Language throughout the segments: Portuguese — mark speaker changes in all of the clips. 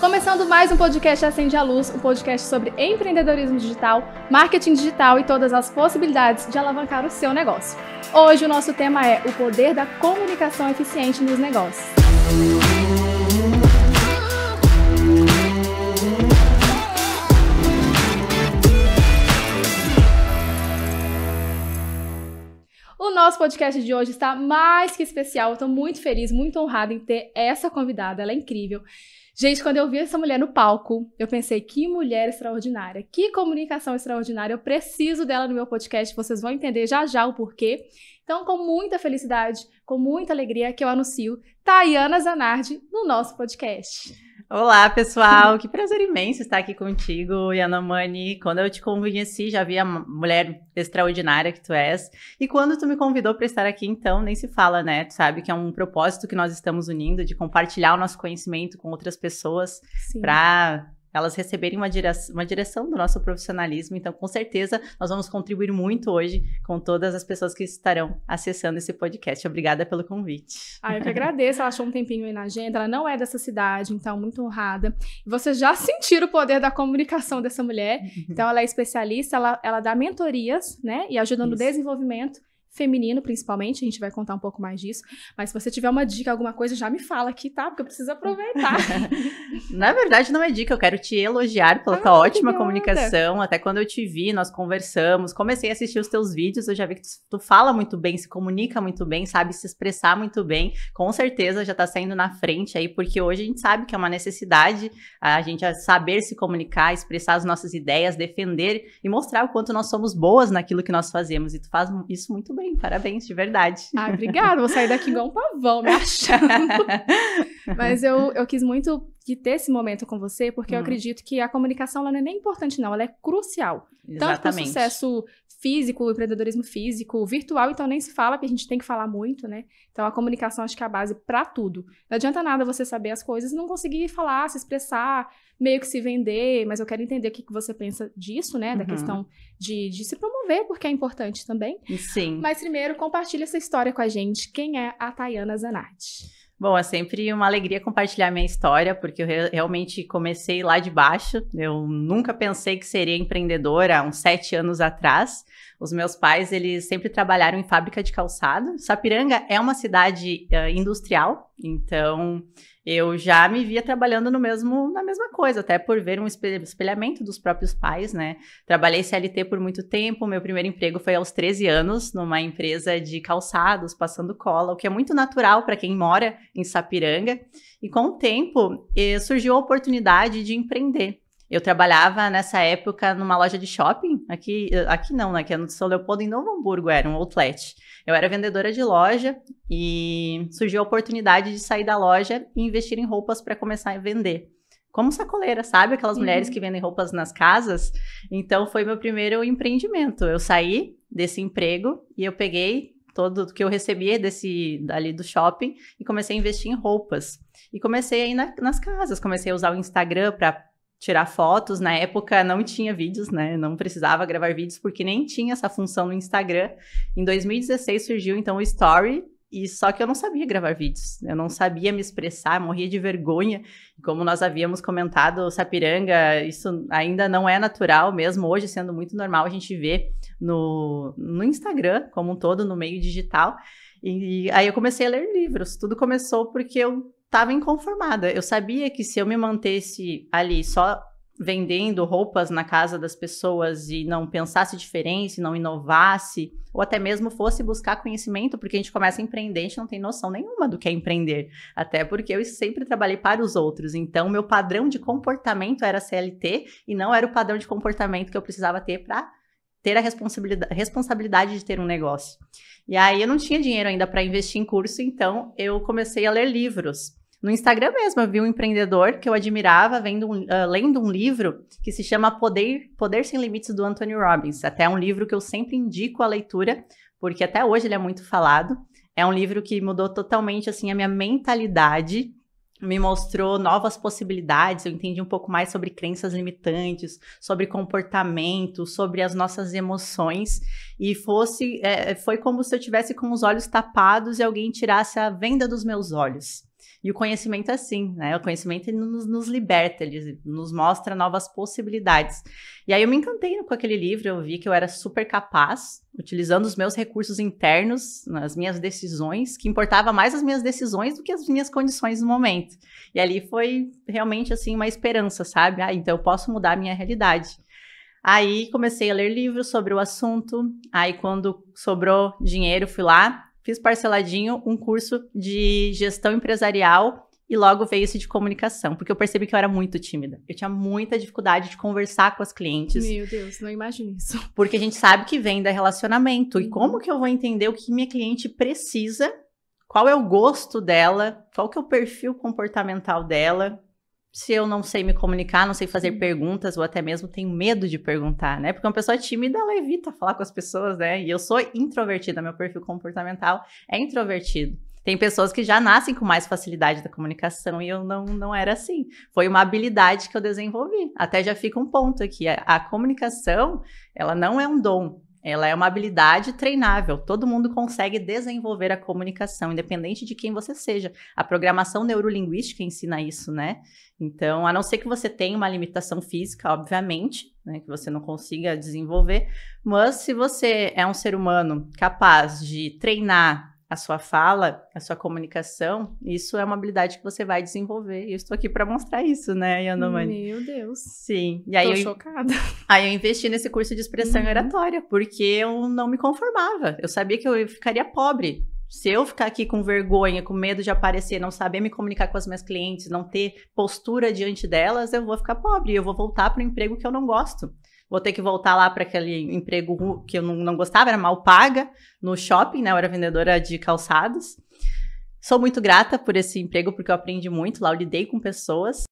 Speaker 1: Começando mais um podcast Acende a Luz, um podcast sobre empreendedorismo digital, marketing digital e todas as possibilidades de alavancar o seu negócio. Hoje o nosso tema é o poder da comunicação eficiente nos negócios. O nosso podcast de hoje está mais que especial. Eu estou muito feliz, muito honrada em ter essa convidada. Ela é incrível. Gente, quando eu vi essa mulher no palco, eu pensei, que mulher extraordinária, que comunicação extraordinária. Eu preciso dela no meu podcast, vocês vão entender já já o porquê. Então, com muita felicidade, com muita alegria, que eu anuncio Tayana Zanardi no nosso podcast.
Speaker 2: Olá, pessoal! Que prazer imenso estar aqui contigo, Yanomani. Quando eu te conheci, já vi a mulher extraordinária que tu és. E quando tu me convidou para estar aqui, então, nem se fala, né? Tu sabe que é um propósito que nós estamos unindo, de compartilhar o nosso conhecimento com outras pessoas para elas receberem uma direção do nosso profissionalismo. Então, com certeza, nós vamos contribuir muito hoje com todas as pessoas que estarão acessando esse podcast. Obrigada pelo convite.
Speaker 1: Eu que agradeço. Ela achou um tempinho aí na agenda. Ela não é dessa cidade, então, muito honrada. E vocês já sentiram o poder da comunicação dessa mulher. Então, ela é especialista, ela dá mentorias, né? E ajuda no desenvolvimento feminino, principalmente, a gente vai contar um pouco mais disso, mas se você tiver uma dica, alguma coisa, já me fala aqui, tá? Porque eu preciso aproveitar.
Speaker 2: Na verdade, não é dica, eu quero te elogiar pela tua ótima comunicação, até quando eu te vi, nós conversamos, comecei a assistir os teus vídeos, eu já vi que tu fala muito bem, se comunica muito bem, sabe se expressar muito bem, com certeza já tá saindo na frente aí, porque hoje a gente sabe que é uma necessidade a gente saber se comunicar, expressar as nossas ideias, defender e mostrar o quanto nós somos boas naquilo que nós fazemos, e tu faz isso muito bem. Parabéns, de verdade.
Speaker 1: Obrigada. Vou sair daqui igual um pavão, me achando. Mas eu quis muito ter esse momento com você, porque eu acredito que a comunicação ela não é nem importante, não. Ela é crucial. Exatamente. Tanto para o sucesso físico, o empreendedorismo físico, virtual, então nem se fala, que a gente tem que falar muito, né? Então a comunicação acho que é a base para tudo. Não adianta nada você saber as coisas e não conseguir falar, se expressar, meio que se vender, mas eu quero entender o que você pensa disso, né? Da questão de se promover, porque é importante também.
Speaker 2: Sim.
Speaker 1: Mas primeiro, compartilha essa história com a gente. Quem é a Tayana Zanardi?
Speaker 2: Bom, é sempre uma alegria compartilhar minha história, porque eu realmente comecei lá de baixo. Eu nunca pensei que seria empreendedora há uns 7 anos atrás. Os meus pais, eles sempre trabalharam em fábrica de calçado. Sapiranga é uma cidade industrial, então eu já me via trabalhando na mesma coisa, até por ver um espelhamento dos próprios pais, né? Trabalhei CLT por muito tempo, meu primeiro emprego foi aos 13 anos, numa empresa de calçados, passando cola, o que é muito natural para quem mora em Sapiranga. E com o tempo, surgiu a oportunidade de empreender. Eu trabalhava nessa época numa loja de shopping, aqui não, né, que é no São Leopoldo, em Novo Hamburgo, era um outlet. Eu era vendedora de loja e surgiu a oportunidade de sair da loja e investir em roupas para começar a vender. Como sacoleira, sabe? Aquelas mulheres que vendem roupas nas casas. Então, foi meu primeiro empreendimento. Eu saí desse emprego e eu peguei todo o que eu recebia dali do shopping e comecei a investir em roupas. E comecei a ir nas casas, comecei a usar o Instagram para tirar fotos. Na época não tinha vídeos, né? Não precisava gravar vídeos porque nem tinha essa função no Instagram. Em 2016 surgiu então o Story, e só que eu não sabia gravar vídeos. Eu não sabia me expressar, morria de vergonha. Como nós havíamos comentado, Sapiranga, isso ainda não é natural, mesmo hoje sendo muito normal a gente ver no Instagram como um todo, no meio digital. E aí eu comecei a ler livros. Tudo começou porque eu estava inconformada. Eu sabia que se eu me mantesse ali só vendendo roupas na casa das pessoas e não pensasse diferente, não inovasse, ou até mesmo fosse buscar conhecimento, porque a gente começa a empreender, a gente não tem noção nenhuma do que é empreender. Até porque eu sempre trabalhei para os outros. Então, meu padrão de comportamento era CLT e não era o padrão de comportamento que eu precisava ter para ter a responsabilidade de ter um negócio. E aí eu não tinha dinheiro ainda para investir em curso, então eu comecei a ler livros. No Instagram mesmo, eu vi um empreendedor que eu admirava lendo um livro que se chama Poder Sem Limites, do Anthony Robbins. Até é um livro que eu sempre indico a leitura, porque até hoje ele é muito falado. É um livro que mudou totalmente assim, a minha mentalidade, me mostrou novas possibilidades, eu entendi um pouco mais sobre crenças limitantes, sobre comportamento, sobre as nossas emoções, e foi como se eu tivesse com os olhos tapados e alguém tirasse a venda dos meus olhos. E o conhecimento é assim, né? O conhecimento ele nos liberta, ele nos mostra novas possibilidades. E aí eu me encantei com aquele livro, eu vi que eu era super capaz, utilizando os meus recursos internos, as minhas decisões, que importava mais as minhas decisões do que as minhas condições no momento. E ali foi realmente, assim, uma esperança, sabe? Então eu posso mudar a minha realidade. Aí comecei a ler livros sobre o assunto, aí quando sobrou dinheiro, fui lá, fiz parceladinho um curso de gestão empresarial e logo veio esse de comunicação, porque eu percebi que eu era muito tímida. Eu tinha muita dificuldade de conversar com as clientes.
Speaker 1: Meu Deus, não imagino isso.
Speaker 2: Porque a gente sabe que vem da relacionamento. E como que eu vou entender o que minha cliente precisa, qual é o gosto dela, qual que é o perfil comportamental dela, se eu não sei me comunicar, não sei fazer perguntas, ou até mesmo tenho medo de perguntar, né? Porque uma pessoa tímida, ela evita falar com as pessoas, né? E eu sou introvertida, meu perfil comportamental é introvertido. Tem pessoas que já nascem com mais facilidade da comunicação e eu não era assim. Foi uma habilidade que eu desenvolvi. Até já fica um ponto aqui. A comunicação, ela não é um dom. Ela é uma habilidade treinável. Todo mundo consegue desenvolver a comunicação, independente de quem você seja. A programação neurolinguística ensina isso, né? Então, a não ser que você tenha uma limitação física, obviamente, né, que você não consiga desenvolver, mas se você é um ser humano capaz de treinar a sua fala, a sua comunicação, isso é uma habilidade que você vai desenvolver. E eu estou aqui para mostrar isso, né, Yanomami?
Speaker 1: Meu Deus.
Speaker 2: Sim. E aí
Speaker 1: tô chocada.
Speaker 2: Aí eu investi nesse curso de expressão e oratória, porque eu não me conformava. Eu sabia que eu ficaria pobre. Se eu ficar aqui com vergonha, com medo de aparecer, não saber me comunicar com as minhas clientes, não ter postura diante delas, eu vou ficar pobre. Eu vou voltar para o emprego que eu não gosto. Vou ter que voltar lá para aquele emprego que eu não gostava, era mal paga, no shopping, né? Eu era vendedora de calçados. Sou muito grata por esse emprego, porque eu aprendi muito lá, eu lidei com pessoas,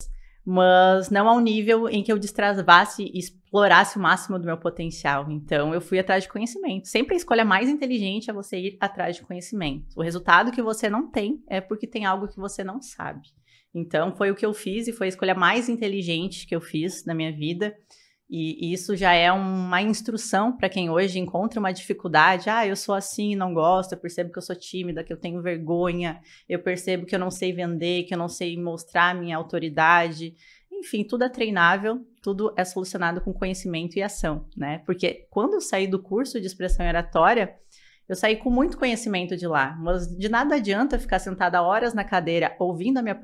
Speaker 2: mas não ao nível em que eu destravasse e explorasse o máximo do meu potencial. Então, eu fui atrás de conhecimento. Sempre a escolha mais inteligente é você ir atrás de conhecimento. O resultado que você não tem é porque tem algo que você não sabe. Então, foi o que eu fiz e foi a escolha mais inteligente que eu fiz na minha vida. E isso já é uma instrução para quem hoje encontra uma dificuldade. Eu sou assim, não gosto, eu percebo que eu sou tímida, que eu tenho vergonha, eu percebo que eu não sei vender, que eu não sei mostrar a minha autoridade. Enfim, tudo é treinável, tudo é solucionado com conhecimento e ação, né? Porque quando eu saí do curso de expressão e oratória, eu saí com muito conhecimento de lá, mas de nada adianta ficar sentada horas na cadeira ouvindo a minha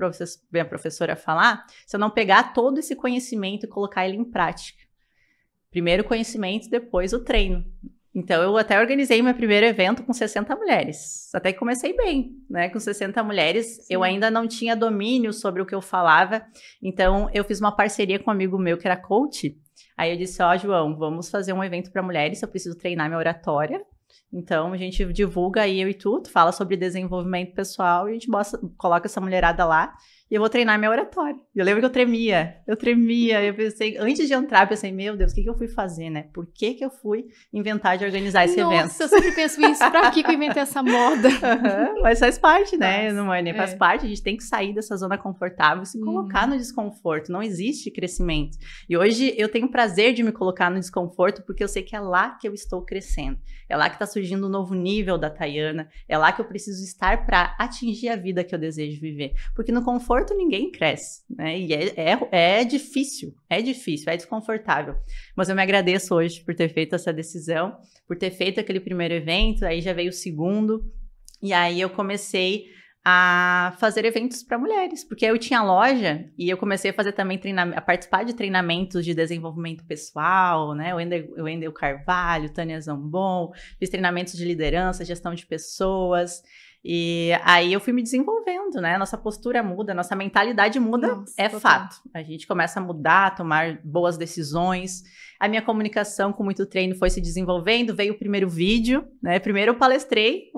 Speaker 2: professora falar se eu não pegar todo esse conhecimento e colocar ele em prática. Primeiro o conhecimento, depois o treino. Então, eu até organizei meu primeiro evento com 60 mulheres. Até que comecei bem, né? Com 60 mulheres, sim, eu ainda não tinha domínio sobre o que eu falava. Então, eu fiz uma parceria com um amigo meu que era coach. Aí eu disse, João, vamos fazer um evento para mulheres, eu preciso treinar minha oratória. Então, a gente divulga aí eu e tu fala sobre desenvolvimento pessoal e a gente coloca essa mulherada lá. E eu vou treinar minha oratória. Eu lembro que eu tremia. Eu pensei, antes de entrar, eu pensei, meu Deus, o que eu fui fazer, né? Por que eu fui inventar de organizar esse evento?
Speaker 1: Nossa, eu sempre penso isso. Pra que eu inventei essa moda?
Speaker 2: Mas faz parte, né, Numane? Faz parte. A gente tem que sair dessa zona confortável e se colocar no desconforto. Não existe crescimento. E hoje eu tenho prazer de me colocar no desconforto porque eu sei que é lá que eu estou crescendo. É lá que está surgindo um novo nível da Tayana. É lá que eu preciso estar para atingir a vida que eu desejo viver. Porque no conforto ninguém cresce, né? E é difícil, é desconfortável. Mas eu me agradeço hoje por ter feito essa decisão, por ter feito aquele primeiro evento, aí já veio o segundo, e aí eu comecei a fazer eventos para mulheres, porque eu tinha loja e eu comecei a fazer também a participar de treinamentos de desenvolvimento pessoal, né? O Wendel Carvalho, Tânia Zambon, fiz treinamentos de liderança, gestão de pessoas. E aí eu fui me desenvolvendo, né? Nossa postura muda, nossa mentalidade muda, fato. A gente começa a mudar, a tomar boas decisões. A minha comunicação com muito treino foi se desenvolvendo, veio o primeiro vídeo, né? Primeiro eu palestrei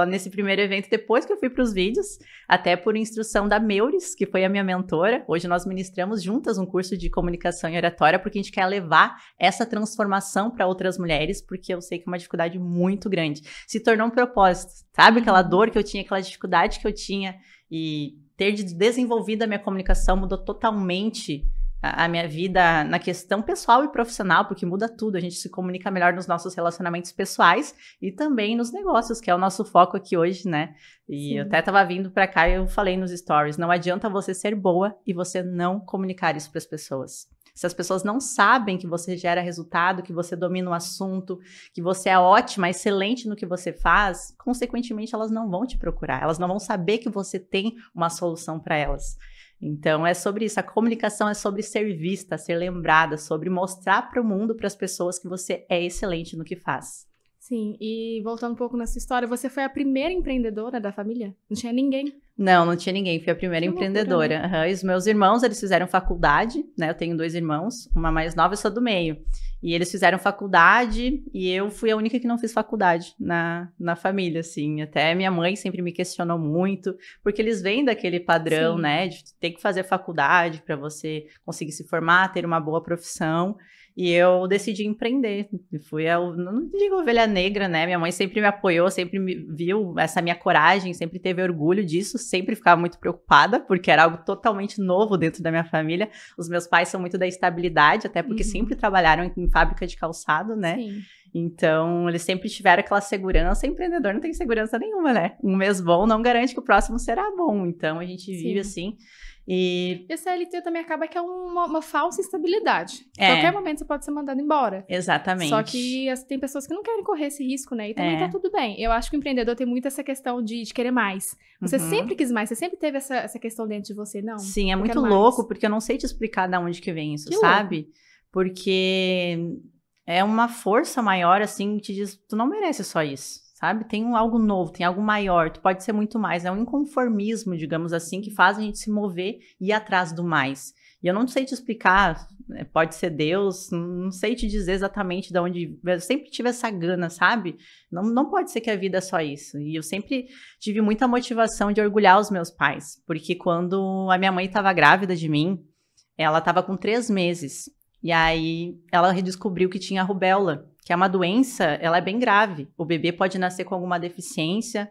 Speaker 2: nesse primeiro evento, depois que eu fui para os vídeos, até por instrução da Meuris, que foi a minha mentora. Hoje nós ministramos juntas um curso de comunicação e oratória, porque a gente quer levar essa transformação para outras mulheres, porque eu sei que é uma dificuldade muito grande. Se tornou um propósito, sabe? Aquela dor que eu tinha, aquela dificuldade que eu tinha, e ter desenvolvido a minha comunicação mudou totalmente a minha vida na questão pessoal e profissional, porque muda tudo, a gente se comunica melhor nos nossos relacionamentos pessoais e também nos negócios, que é o nosso foco aqui hoje, né? E
Speaker 1: Sim.
Speaker 2: eu até tava vindo pra cá e eu falei nos stories, não adianta você ser boa e você não comunicar isso pras pessoas. Se as pessoas não sabem que você gera resultado, que você domina o assunto, que você é ótima, excelente no que você faz, consequentemente elas não vão te procurar, elas não vão saber que você tem uma solução para elas. Então, é sobre isso. A comunicação é sobre ser vista, ser lembrada, sobre mostrar para o mundo, para as pessoas, que você é excelente no que faz.
Speaker 1: Sim, e voltando um pouco nessa história, você foi a primeira empreendedora da família? Não tinha ninguém?
Speaker 2: Não tinha ninguém. Fui a primeira empreendedora.
Speaker 1: Loucura, né?
Speaker 2: E os meus irmãos, eles fizeram faculdade, né? Eu tenho 2 irmãos, uma mais nova e sou do meio. E eles fizeram faculdade e eu fui a única que não fiz faculdade na família, assim. Até minha mãe sempre me questionou muito, porque eles vêm daquele padrão, né? De ter que fazer faculdade para você conseguir se formar, ter uma boa profissão. E eu decidi empreender. Fui não digo ovelha negra, né? Minha mãe sempre me apoiou, sempre me viu essa minha coragem, sempre teve orgulho disso, sempre ficava muito preocupada, porque era algo totalmente novo dentro da minha família. Os meus pais são muito da estabilidade, até porque sempre trabalharam em fábrica de calçado, né?
Speaker 1: Sim.
Speaker 2: Então, eles sempre tiveram aquela segurança. Empreendedor não tem segurança nenhuma, né? Um mês bom não garante que o próximo será bom. Então, a gente vive assim. E
Speaker 1: a CLT também acaba que é uma falsa estabilidade. Qualquer momento você pode ser mandado embora.
Speaker 2: Exatamente.
Speaker 1: Só que tem pessoas que não querem correr esse risco, né? E também tá tudo bem. Eu acho que o empreendedor tem muito essa questão de querer mais. Você sempre quis mais, você sempre teve essa questão dentro de você, não?
Speaker 2: Sim, é muito louco, porque eu não sei te explicar de onde que vem isso, sabe? Porque é uma força maior, assim, que te diz, tu não merece só isso. Sabe? Tem algo novo, tem algo maior, tu pode ser muito mais. É um inconformismo, digamos assim, que faz a gente se mover e ir atrás do mais. E eu não sei te explicar, pode ser Deus, não sei te dizer exatamente de onde... Eu sempre tive essa gana, sabe? Não pode ser que a vida é só isso. E eu sempre tive muita motivação de orgulhar os meus pais, porque quando a minha mãe estava grávida de mim, ela estava com 3 meses. E aí ela redescobriu que tinha rubéola, que é uma doença, ela é bem grave. O bebê pode nascer com alguma deficiência,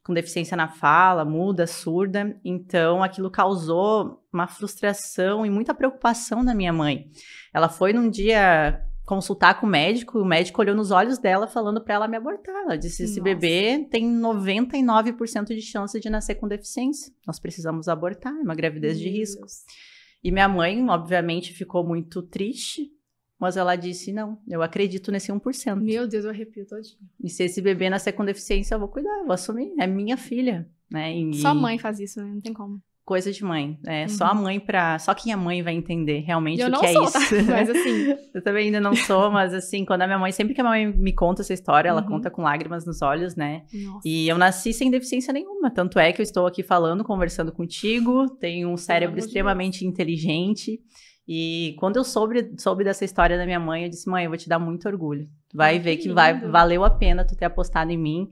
Speaker 2: com deficiência na fala, muda, surda. Então, aquilo causou uma frustração e muita preocupação na minha mãe. Ela foi num dia consultar com o médico, e o médico olhou nos olhos dela falando para ela me abortar. Ela disse, esse bebê tem 99% de chance de nascer com deficiência. Nós precisamos abortar, é uma gravidez de risco. E minha mãe, obviamente, ficou muito triste, mas ela disse, não, eu acredito nesse 1%.
Speaker 1: Meu Deus, eu arrepio todinho.
Speaker 2: E se esse bebê nascer com deficiência, eu vou cuidar, eu vou assumir, é minha filha, né?
Speaker 1: Só mãe faz isso, né? Não tem como.
Speaker 2: Coisa de mãe, só a mãe só quem é mãe vai entender realmente
Speaker 1: o
Speaker 2: que é isso.
Speaker 1: Tá? Mas assim...
Speaker 2: Eu também ainda não sou, mas assim, quando a minha mãe, sempre que a minha mãe me conta essa história, ela conta com lágrimas nos olhos, né?
Speaker 1: Nossa.
Speaker 2: E eu nasci sem deficiência nenhuma, tanto é que eu estou aqui falando, conversando contigo, tenho um cérebro extremamente inteligente. E quando eu soube dessa história da minha mãe, eu disse, mãe, eu vou te dar muito orgulho. Tu vai ver que valeu a pena tu ter apostado em mim,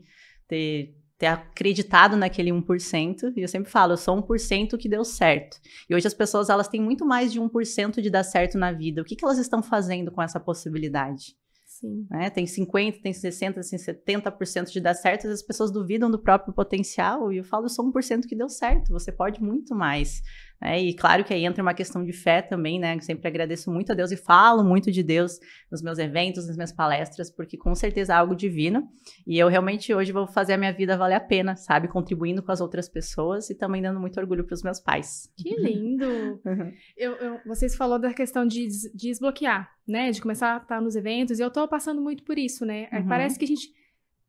Speaker 2: ter acreditado naquele 1%. E eu sempre falo, eu sou 1% que deu certo. E hoje as pessoas, elas têm muito mais de 1% de dar certo na vida. O que elas estão fazendo com essa possibilidade?
Speaker 1: Sim.
Speaker 2: Né? Tem 50%, tem 60%, tem 70% de dar certo, as pessoas duvidam do próprio potencial, e eu falo, eu sou 1% que deu certo, você pode muito mais. E claro que aí entra uma questão de fé também, né? Eu sempre agradeço muito a Deus e falo muito de Deus nos meus eventos, nas minhas palestras, porque com certeza é algo divino, e eu realmente hoje vou fazer a minha vida valer a pena, sabe? Contribuindo com as outras pessoas e também dando muito orgulho para os meus pais.
Speaker 1: Que lindo! Vocês falaram da questão de desbloquear, né? De começar a estar nos eventos, e eu tô passando muito por isso, né? Parece que a gente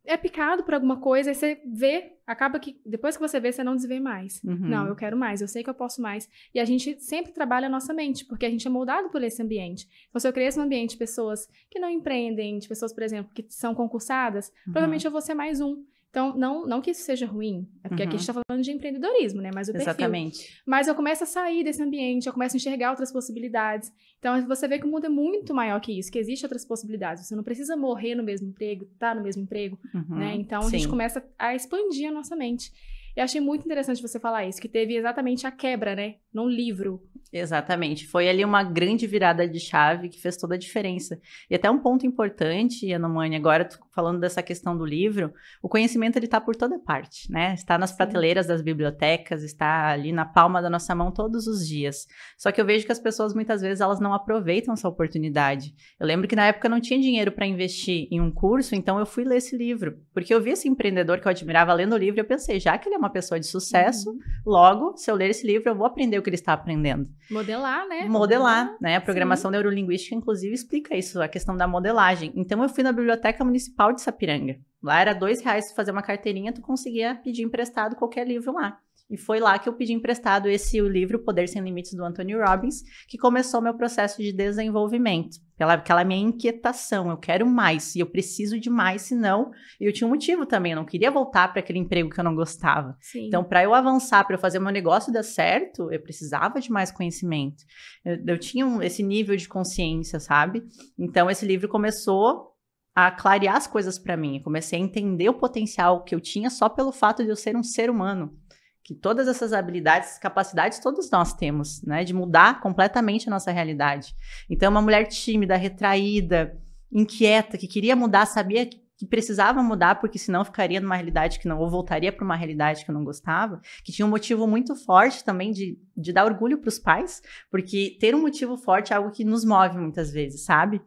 Speaker 1: é picado por alguma coisa, aí você vê, acaba que depois que você vê, você não desvê mais. Não, eu quero mais, eu sei que eu posso mais. E a gente sempre trabalha a nossa mente, porque a gente é moldado por esse ambiente. Então, se eu cresço num ambiente de pessoas que não empreendem, de pessoas, por exemplo, que são concursadas, provavelmente eu vou ser mais um. Então, não que isso seja ruim, é porque aqui a gente tá falando de empreendedorismo, né? Mas o perfil.
Speaker 2: Exatamente.
Speaker 1: Mas eu começo a sair desse ambiente, eu começo a enxergar outras possibilidades. Então, você vê que o mundo é muito maior que isso, que existem outras possibilidades. Você não precisa morrer no mesmo emprego, estar no mesmo emprego, né? Então, a gente começa a expandir a nossa mente. Eu achei muito interessante você falar isso, que teve exatamente a quebra, né? num livro.
Speaker 2: Exatamente. Foi ali uma grande virada de chave que fez toda a diferença. E até um ponto importante, Yanomami, agora falando dessa questão do livro, o conhecimento ele está por toda parte, né? Está nas prateleiras das bibliotecas, está ali na palma da nossa mão todos os dias. Só que eu vejo que as pessoas muitas vezes elas não aproveitam essa oportunidade. Eu lembro que na época eu não tinha dinheiro para investir em um curso, então eu fui ler esse livro, porque eu vi esse empreendedor que eu admirava lendo o livro e eu pensei, já que ele é uma pessoa de sucesso, logo, se eu ler esse livro, eu vou aprender o que ele está aprendendo.
Speaker 1: Modelar, né?
Speaker 2: Modelar, né? A programação neurolinguística, inclusive, explica isso, a questão da modelagem. Então, eu fui na Biblioteca Municipal de Sapiranga. Lá era R$2 fazer uma carteirinha, tu conseguia pedir emprestado qualquer livro lá. E foi lá que eu pedi emprestado o livro Poder Sem Limites, do Anthony Robbins, que começou o meu processo de desenvolvimento. Aquela minha inquietação, eu quero mais, e eu preciso de mais, senão... E eu tinha um motivo também, eu não queria voltar para aquele emprego que eu não gostava.
Speaker 1: Sim.
Speaker 2: Então, para eu avançar, para eu fazer o meu negócio dar certo, eu precisava de mais conhecimento. Eu tinha esse nível de consciência, sabe? Então, esse livro começou a clarear as coisas para mim. Eu comecei a entender o potencial que eu tinha só pelo fato de eu ser um ser humano. Que todas essas habilidades, capacidades, todos nós temos, né? De mudar completamente a nossa realidade. Então, uma mulher tímida, retraída, inquieta, que queria mudar, sabia que precisava mudar, porque senão ficaria numa realidade que não, ou voltaria para uma realidade que eu não gostava, que tinha um motivo muito forte também de dar orgulho para os pais, porque ter um motivo forte é algo que nos move muitas vezes, sabe?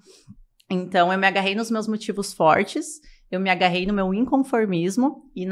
Speaker 2: Então, eu me agarrei nos meus motivos fortes, eu me agarrei no meu inconformismo e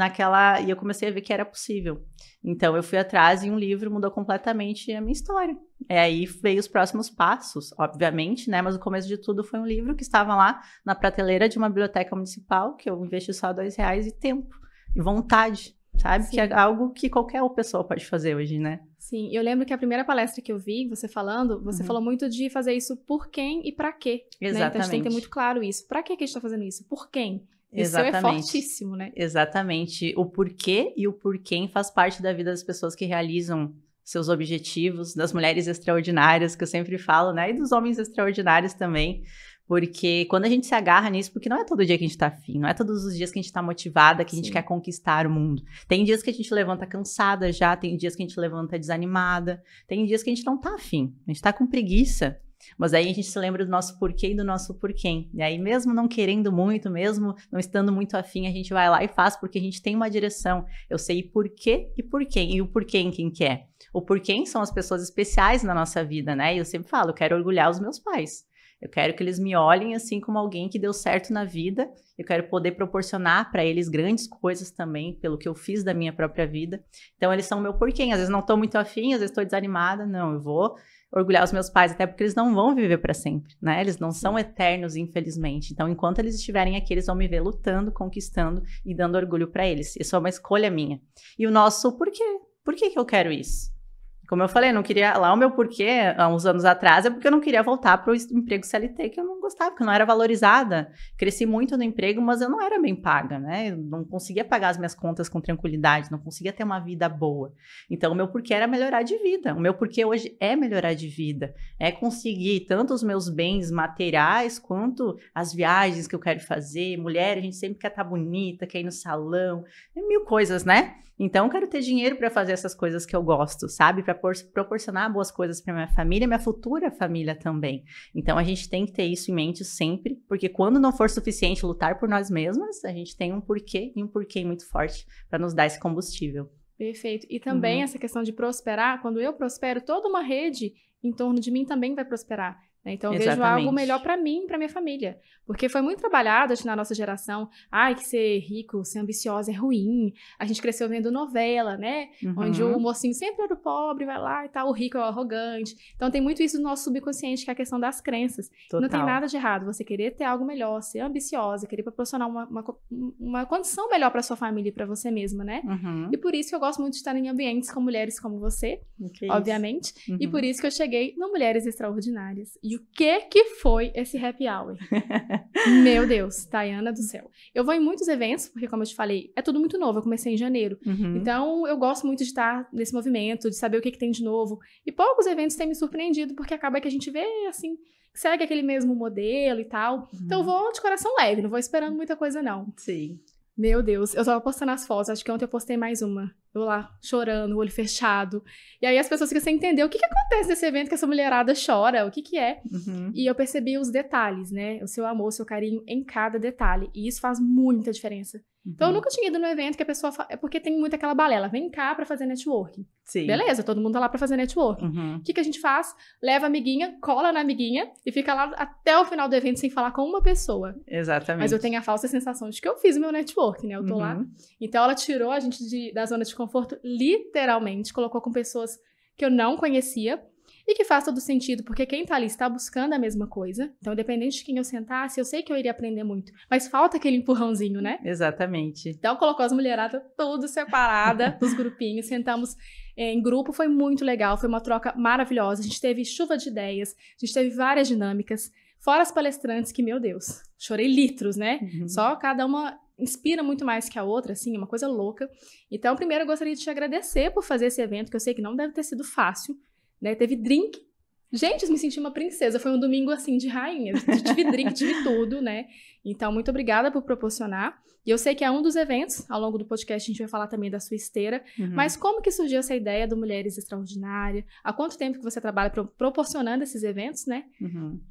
Speaker 2: eu comecei a ver que era possível. Então, eu fui atrás e um livro mudou completamente a minha história. Aí veio os próximos passos, obviamente, né? Mas o começo de tudo foi um livro que estava lá na prateleira de uma biblioteca municipal, que eu investi só R$2 e tempo, e vontade, sabe? Sim. Que é algo que qualquer pessoa pode fazer hoje, né?
Speaker 1: Sim, eu lembro que a primeira palestra que eu vi, você falando, você falou muito de fazer isso por quem e pra quê.
Speaker 2: Exatamente.
Speaker 1: Né? Então, a gente tem que ter muito claro isso. Pra que a gente tá fazendo isso? Por quem? Isso é fortíssimo, né?
Speaker 2: Exatamente. O porquê e o porquê faz parte da vida das pessoas que realizam seus objetivos, das mulheres extraordinárias, que eu sempre falo, né? E dos homens extraordinários também. Porque quando a gente se agarra nisso, porque não é todo dia que a gente tá afim, não é todos os dias que a gente tá motivada, que a gente quer conquistar o mundo. Tem dias que a gente levanta cansada já, tem dias que a gente levanta desanimada, tem dias que a gente não tá afim, a gente tá com preguiça. Mas aí a gente se lembra do nosso porquê e do nosso porquê. E aí mesmo não querendo muito, mesmo não estando muito afim, a gente vai lá e faz porque a gente tem uma direção. Eu sei porquê e porquê. E o porquê em quem que é. O porquê são as pessoas especiais na nossa vida, né? E eu sempre falo, eu quero orgulhar os meus pais. Eu quero que eles me olhem assim como alguém que deu certo na vida. Eu quero poder proporcionar para eles grandes coisas também, pelo que eu fiz da minha própria vida. Então eles são o meu porquê. Às vezes não estou muito afim, às vezes estou desanimada. Não, eu vou orgulhar os meus pais, até porque eles não vão viver para sempre, né? Eles não são eternos, infelizmente. Então, enquanto eles estiverem aqui, eles vão me ver lutando, conquistando e dando orgulho para eles. Isso é uma escolha minha. E o nosso porquê? Por que eu quero isso? Como eu falei, eu não queria... Lá o meu porquê, há uns anos atrás, é porque eu não queria voltar para o emprego CLT, que eu não gostava, porque eu não era valorizada. Cresci muito no emprego, mas eu não era bem paga, né? Eu não conseguia pagar as minhas contas com tranquilidade, não conseguia ter uma vida boa. Então, o meu porquê era melhorar de vida. O meu porquê hoje é melhorar de vida. É conseguir tanto os meus bens materiais, quanto as viagens que eu quero fazer. Mulher, a gente sempre quer estar bonita, quer ir no salão, mil coisas, né? Então, eu quero ter dinheiro para fazer essas coisas que eu gosto, sabe? Para proporcionar boas coisas para minha família e minha futura família também. Então, a gente tem que ter isso em mente sempre, porque quando não for suficiente lutar por nós mesmas, a gente tem um porquê e um porquê muito forte para nos dar esse combustível.
Speaker 1: Perfeito. E também essa questão de prosperar, quando eu prospero, toda uma rede em torno de mim também vai prosperar. Então, eu vejo algo melhor para mim e para minha família. Porque foi muito trabalhado na nossa geração. Ai, que ser rico, ser ambiciosa é ruim. A gente cresceu vendo novela, né? Onde o mocinho sempre era o pobre, vai lá e tal. O rico é o arrogante. Então, tem muito isso no nosso subconsciente, que é a questão das crenças. Total. Não tem nada de errado. Você querer ter algo melhor, ser ambiciosa, querer proporcionar uma condição melhor para sua família e para você mesma, né? E por isso que eu gosto muito de estar em ambientes com mulheres como você, obviamente. E por isso que eu cheguei no Mulheres Extraordinárias. E o que foi esse happy hour? Meu Deus, Tayana do céu. Eu vou em muitos eventos, porque como eu te falei, é tudo muito novo, eu comecei em janeiro. Então, eu gosto muito de estar nesse movimento, de saber o que tem de novo. E poucos eventos têm me surpreendido, porque acaba que a gente vê, assim, que segue aquele mesmo modelo e tal. Então, eu vou de coração leve, não vou esperando muita coisa, não.
Speaker 2: Sim.
Speaker 1: Meu Deus, eu tava postando as fotos, acho que ontem eu postei mais uma. Eu lá, chorando, o olho fechado. E aí as pessoas ficam sem entender o que acontece nesse evento que essa mulherada chora, o que é. E eu percebi os detalhes, né? O seu amor, o seu carinho em cada detalhe. E isso faz muita diferença. Então, eu nunca tinha ido no evento que a pessoa fala... É porque tem muito aquela balela. Vem cá pra fazer networking.
Speaker 2: Sim.
Speaker 1: Beleza, todo mundo tá lá pra fazer networking. O que a gente faz? Leva a amiguinha, cola na amiguinha e fica lá até o final do evento sem falar com uma pessoa.
Speaker 2: Exatamente.
Speaker 1: Mas eu tenho a falsa sensação de que eu fiz o meu networking, né? Eu tô lá. Então, ela tirou a gente da zona de conforto, literalmente. Colocou com pessoas que eu não conhecia. E que faz todo sentido, porque quem tá ali está buscando a mesma coisa. Então, independente de quem eu sentasse, eu sei que eu iria aprender muito. Mas falta aquele empurrãozinho, né?
Speaker 2: Exatamente.
Speaker 1: Então, colocou as mulheradas tudo separada, nos grupinhos. Sentamos em grupo, foi muito legal. Foi uma troca maravilhosa. A gente teve chuva de ideias, a gente teve várias dinâmicas. Fora as palestrantes que, meu Deus, chorei litros, né? Só cada uma inspira muito mais que a outra, assim, uma coisa louca. Então, primeiro, eu gostaria de te agradecer por fazer esse evento, que eu sei que não deve ter sido fácil. Né, teve drink. Gente, eu me senti uma princesa. Foi um domingo, assim, de rainha. Tive drink, tive tudo, né? Então, muito obrigada por proporcionar. E eu sei que é um dos eventos. Ao longo do podcast, a gente vai falar também da sua esteira. Mas como que surgiu essa ideia do Mulheres Extraordinárias? Há quanto tempo que você trabalha proporcionando esses eventos, né?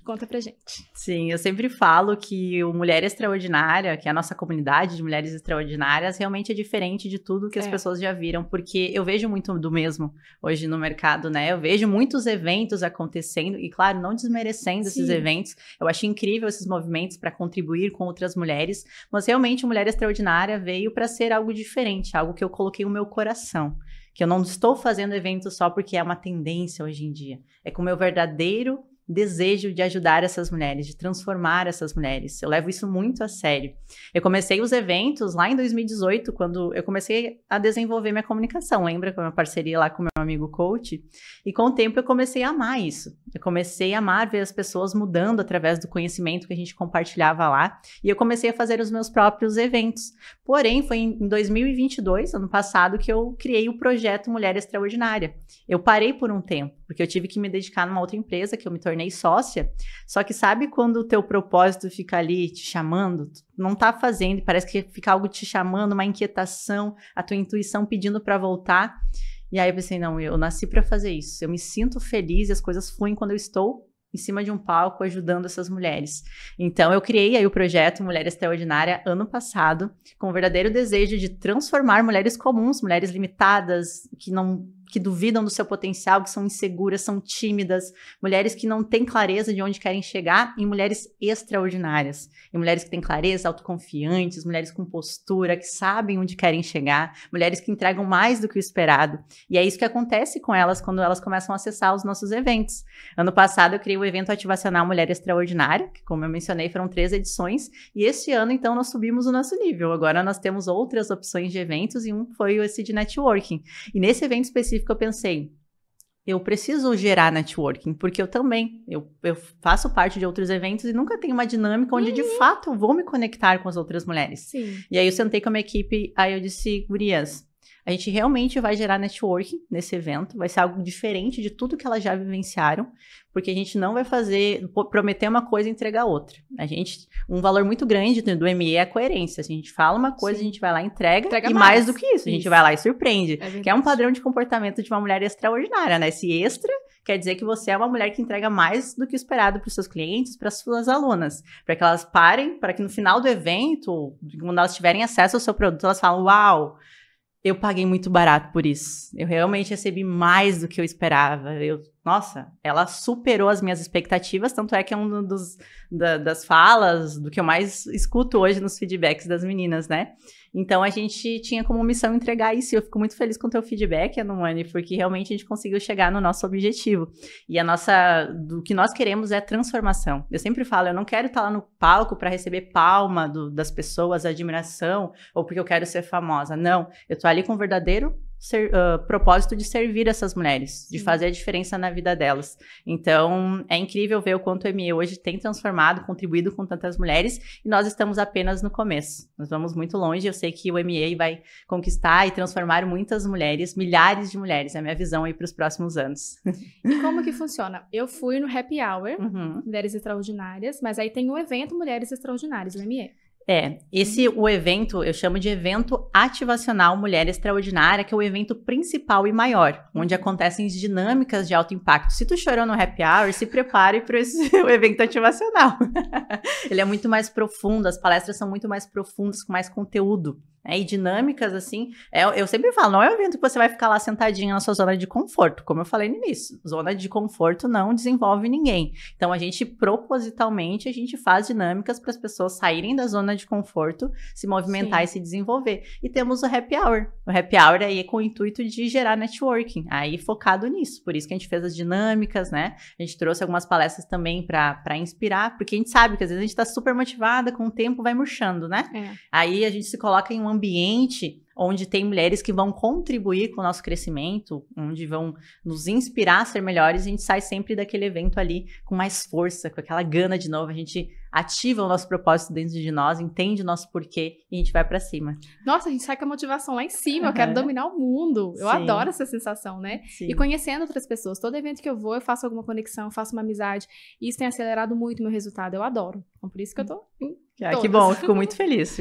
Speaker 1: Conta pra gente.
Speaker 2: Sim, eu sempre falo que o Mulher Extraordinária, que é a nossa comunidade de mulheres extraordinárias, realmente é diferente de tudo que as pessoas já viram. Porque eu vejo muito do mesmo hoje no mercado, né? Eu vejo muitos eventos acontecendo. E, claro, não desmerecendo esses eventos. Eu acho incrível esses movimentos para contribuir com outras mulheres. Mas, realmente, o Mulher Extraordinária veio para ser algo diferente, algo que eu coloquei o meu coração, que eu não estou fazendo evento só porque é uma tendência hoje em dia, é com o meu verdadeiro desejo de ajudar essas mulheres, de transformar essas mulheres. Eu levo isso muito a sério. Eu comecei os eventos lá em 2018, quando eu comecei a desenvolver minha comunicação. Lembra com a minha parceria lá com o meu amigo coach? E com o tempo eu comecei a amar isso. Eu comecei a amar ver as pessoas mudando através do conhecimento que a gente compartilhava lá. E eu comecei a fazer os meus próprios eventos. Porém, foi em 2022, ano passado, que eu criei o projeto Mulher Extraordinária. Eu parei por um tempo, porque eu tive que me dedicar numa outra empresa, que eu me tornei sócia. Só que sabe quando o teu propósito fica ali te chamando? Tu não tá fazendo, parece que fica algo te chamando, uma inquietação, a tua intuição pedindo para voltar. E aí eu pensei, não, eu nasci para fazer isso. Eu me sinto feliz e as coisas fluem quando eu estou em cima de um palco ajudando essas mulheres. Então, eu criei aí o projeto Mulher Extraordinária ano passado, com o verdadeiro desejo de transformar mulheres comuns, mulheres limitadas, que duvidam do seu potencial, que são inseguras, são tímidas, mulheres que não têm clareza de onde querem chegar, em mulheres extraordinárias, em mulheres que têm clareza, autoconfiantes, mulheres com postura, que sabem onde querem chegar, mulheres que entregam mais do que o esperado. E é isso que acontece com elas quando elas começam a acessar os nossos eventos. Ano passado eu criei o evento ativacional Mulher Extraordinária, que, como eu mencionei, foram 3 edições, e este ano, então, nós subimos o nosso nível. Agora nós temos outras opções de eventos, e um foi esse de networking. E nesse evento específico eu pensei, eu preciso gerar networking, porque eu também, eu faço parte de outros eventos e nunca tenho uma dinâmica onde de fato eu vou me conectar com as outras mulheres.
Speaker 1: Sim.
Speaker 2: E aí eu sentei com a minha equipe, aí eu disse, gurias, a gente realmente vai gerar networking nesse evento, vai ser algo diferente de tudo que elas já vivenciaram, porque a gente não vai prometer uma coisa e entregar outra. Um valor muito grande do ME é a coerência. Se a gente fala uma coisa, a gente vai lá e entrega e mais do que isso, a gente vai lá e surpreende. Que é um padrão de comportamento de uma mulher extraordinária, né? Esse extra quer dizer que você é uma mulher que entrega mais do que o esperado para os seus clientes, para as suas alunas, para que elas parem, para que no final do evento, quando elas tiverem acesso ao seu produto, elas falam, uau, eu paguei muito barato por isso. Eu realmente recebi mais do que eu esperava. Nossa, ela superou as minhas expectativas, tanto é que é um das falas, do que eu mais escuto hoje nos feedbacks das meninas, né? Então, a gente tinha como missão entregar isso, e eu fico muito feliz com o teu feedback, Anuane, porque realmente a gente conseguiu chegar no nosso objetivo. E do que nós queremos é transformação. Eu sempre falo, eu não quero estar lá no palco para receber palma das pessoas, admiração, ou porque eu quero ser famosa. Não, eu tô ali com o verdadeiro propósito de servir essas mulheres, de fazer a diferença na vida delas. Então, é incrível ver o quanto o ME hoje tem transformado, contribuído com tantas mulheres, e nós estamos apenas no começo. Nós vamos muito longe, eu sei que o ME vai conquistar e transformar muitas mulheres, milhares de mulheres, é a minha visão aí para os próximos anos.
Speaker 1: E como que funciona? Eu fui no Happy Hour, Mulheres Extraordinárias, mas aí tem o evento Mulheres Extraordinárias, o ME.
Speaker 2: O evento, eu chamo de evento ativacional Mulher Extraordinária, que é o evento principal e maior, onde acontecem dinâmicas de alto impacto. Se tu chorou no happy hour, se prepare para o evento ativacional. Ele é muito mais profundo, as palestras são muito mais profundas, com mais conteúdo. E dinâmicas, assim, eu sempre falo, não é um evento que você vai ficar lá sentadinha na sua zona de conforto, como eu falei no início, zona de conforto não desenvolve ninguém. Então, a gente, propositalmente, a gente faz dinâmicas para as pessoas saírem da zona de conforto, se movimentar e se desenvolver. E temos o happy hour. O happy hour aí é com o intuito de gerar networking, aí focado nisso. Por isso que a gente fez as dinâmicas, né? A gente trouxe algumas palestras também para inspirar, porque a gente sabe que às vezes a gente está super motivada, com o tempo vai murchando, né? Aí a gente se coloca em um ambiente onde tem mulheres que vão contribuir com o nosso crescimento, onde vão nos inspirar a ser melhores, a gente sai sempre daquele evento ali com mais força, com aquela gana de novo, a gente ativa o nosso propósito dentro de nós, entende o nosso porquê e a gente vai pra cima.
Speaker 1: Nossa, a gente sai com a motivação lá em cima, eu quero dominar o mundo. Eu adoro essa sensação, né? E conhecendo outras pessoas. Todo evento que eu vou, eu faço alguma conexão, eu faço uma amizade. E isso tem acelerado muito o meu resultado. Eu adoro. Então, por isso que eu tô
Speaker 2: que bom, eu fico muito feliz,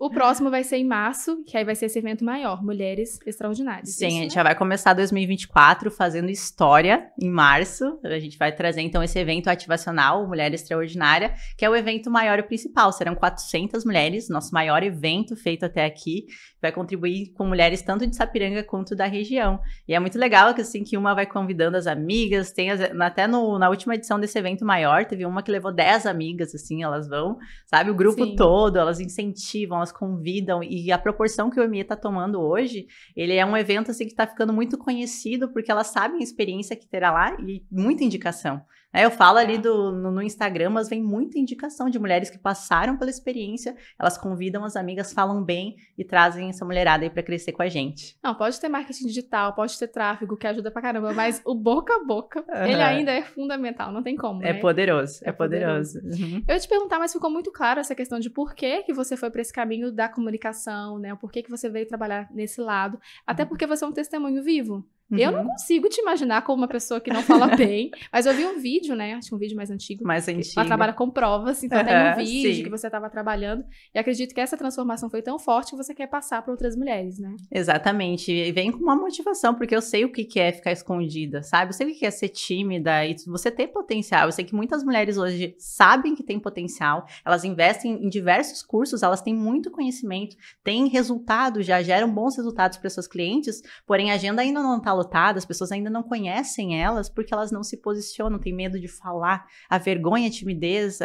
Speaker 2: O próximo
Speaker 1: vai ser em março, que aí vai ser esse evento maior, Mulheres Extraordinárias.
Speaker 2: Sim, a gente já vai começar 2024 fazendo história em março. A gente vai trazer, então, esse evento ativacional, Mulher Extraordinária, que é o evento maior e principal. Serão 400 mulheres, nosso maior evento feito até aqui. Vai contribuir com mulheres tanto de Sapiranga quanto da região. E é muito legal que, assim, que uma vai convidando as amigas. Até na última edição desse evento maior, teve uma que levou 10 amigas, assim, elas vão, sabe? O grupo todo, elas incentivam, elas convidam. E a proporção que o EME tá tomando hoje, ele é um evento, assim, que tá ficando muito conhecido, porque elas sabem a experiência que terá lá e muita indicação. Eu falo ali no Instagram, mas vem muita indicação de mulheres que passaram pela experiência, elas convidam as amigas, falam bem e trazem essa mulherada aí pra crescer com a gente.
Speaker 1: Não, pode ter marketing digital, pode ter tráfego, que ajuda pra caramba, mas o boca a boca, ele ainda é fundamental, não tem como, né?
Speaker 2: É poderoso.
Speaker 1: Eu ia te perguntar, mas ficou muito claro essa questão de por que você foi pra esse caminho da comunicação, né? O porquê que você veio trabalhar nesse lado, até porque você é um testemunho vivo. Eu não consigo te imaginar como uma pessoa que não fala bem, mas eu vi um vídeo, né? Acho que um vídeo mais antigo. Ela trabalha com provas, então tem um vídeo que você estava trabalhando. E acredito que essa transformação foi tão forte que você quer passar para outras mulheres, né?
Speaker 2: Exatamente. E vem com uma motivação, porque eu sei o que é ficar escondida, sabe? Eu sei o que é ser tímida e você ter potencial. Eu sei que muitas mulheres hoje sabem que tem potencial, elas investem em diversos cursos, elas têm muito conhecimento, têm resultados, já geram bons resultados para seus clientes, porém a agenda ainda não está lotada, as pessoas ainda não conhecem elas porque elas não se posicionam, têm medo de falar, a vergonha, a timidez,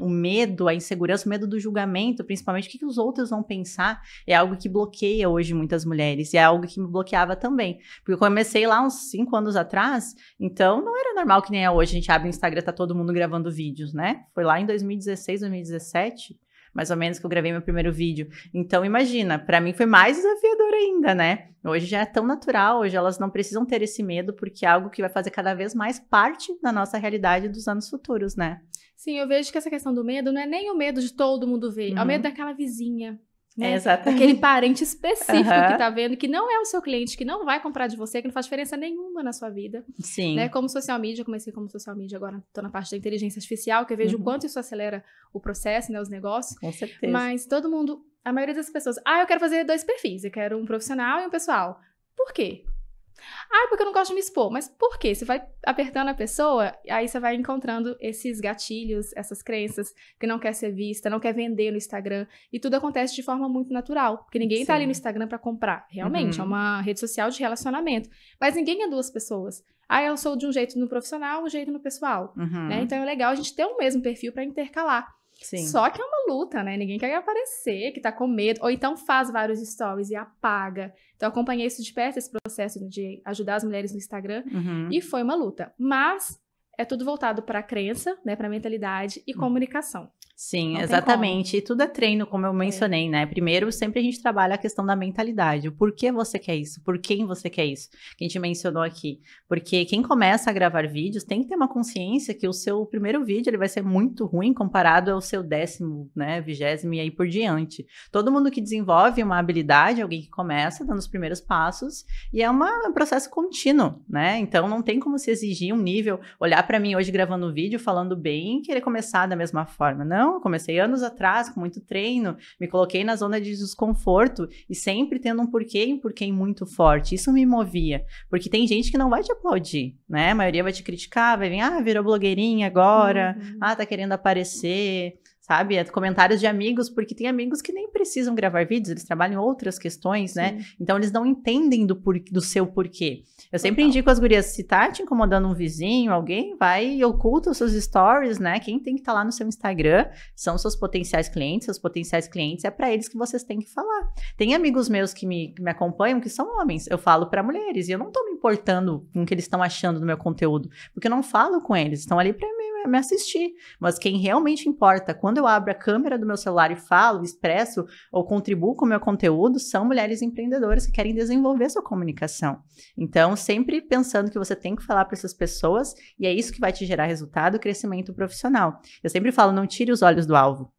Speaker 2: o medo, a insegurança, o medo do julgamento, principalmente o que os outros vão pensar, é algo que bloqueia hoje muitas mulheres, e é algo que me bloqueava também, porque eu comecei lá uns 5 anos atrás, então não era normal que nem é hoje, a gente abre o Instagram, tá todo mundo gravando vídeos, né? Foi lá em 2016, 2017, mais ou menos, que eu gravei meu primeiro vídeo. Então, imagina, pra mim foi mais desafiador ainda, né? Hoje já é tão natural, hoje elas não precisam ter esse medo, porque é algo que vai fazer cada vez mais parte da nossa realidade dos anos futuros, né?
Speaker 1: Sim, eu vejo que essa questão do medo não é nem o medo de todo mundo ver, é o medo daquela vizinha, né?
Speaker 2: Exatamente.
Speaker 1: Aquele parente específico que tá vendo, que não é o seu cliente, que não vai comprar de você, que não faz diferença nenhuma na sua vida.
Speaker 2: Sim.
Speaker 1: Né? Como social media, comecei como social media, agora tô na parte da inteligência artificial, que eu vejo o quanto isso acelera o processo, né, os negócios.
Speaker 2: Com certeza.
Speaker 1: Mas todo mundo, a maioria das pessoas, eu quero fazer 2 perfis, eu quero um profissional e um pessoal. Por quê? Porque eu não gosto de me expor. Mas por quê? Você vai apertando a pessoa, aí você vai encontrando esses gatilhos, essas crenças, que não quer ser vista, não quer vender no Instagram. E tudo acontece de forma muito natural. Porque ninguém tá ali no Instagram pra comprar. Realmente, é uma rede social de relacionamento. Mas ninguém é 2 pessoas. Eu sou de um jeito no profissional, um jeito no pessoal. Né? Então é legal a gente ter o mesmo perfil pra intercalar.
Speaker 2: Sim.
Speaker 1: Só que é uma luta, né? Ninguém quer aparecer, que tá com medo. Ou então faz vários stories e apaga. Então eu acompanhei isso de perto, esse processo de ajudar as mulheres no Instagram. E foi uma luta. Mas é tudo voltado pra crença, né? Pra mentalidade e comunicação.
Speaker 2: Sim, não exatamente. E tudo é treino, como eu mencionei, né? Primeiro, sempre a gente trabalha a questão da mentalidade. O porquê você quer isso? Por quem você quer isso? Que a gente mencionou aqui. Porque quem começa a gravar vídeos tem que ter uma consciência que o seu primeiro vídeo ele vai ser muito ruim comparado ao seu 10º, né? 20º e aí por diante. Todo mundo que desenvolve uma habilidade, alguém que começa dando os primeiros passos, e é um processo contínuo, né? Então não tem como se exigir um nível, olhar pra mim hoje gravando um vídeo, falando bem e querer começar da mesma forma. Não. Não, eu comecei anos atrás, com muito treino, me coloquei na zona de desconforto e sempre tendo um porquê e um porquê muito forte. Isso me movia, porque tem gente que não vai te aplaudir, né? A maioria vai te criticar, vai vir, virou blogueirinha agora, tá querendo aparecer, sabe? Comentários de amigos, porque tem amigos que nem precisam gravar vídeos, eles trabalham em outras questões, né? Então, eles não entendem do seu porquê. Eu sempre indico as gurias, se tá te incomodando um vizinho, alguém, vai e oculta os seus stories, né? Quem tem que estar lá no seu Instagram são seus potenciais clientes é para eles que vocês têm que falar. Tem amigos meus que me acompanham que são homens, eu falo para mulheres, e eu não tô me importando com o que eles estão achando do meu conteúdo, porque eu não falo com eles, estão ali para me assistir. Mas quem realmente importa, quando eu abro a câmera do meu celular e falo, expresso ou contribuo com o meu conteúdo, são mulheres empreendedoras que querem desenvolver sua comunicação. Então, sempre pensando que você tem que falar para essas pessoas, e é isso que vai te gerar resultado e crescimento profissional. Eu sempre falo, não tire os olhos do alvo.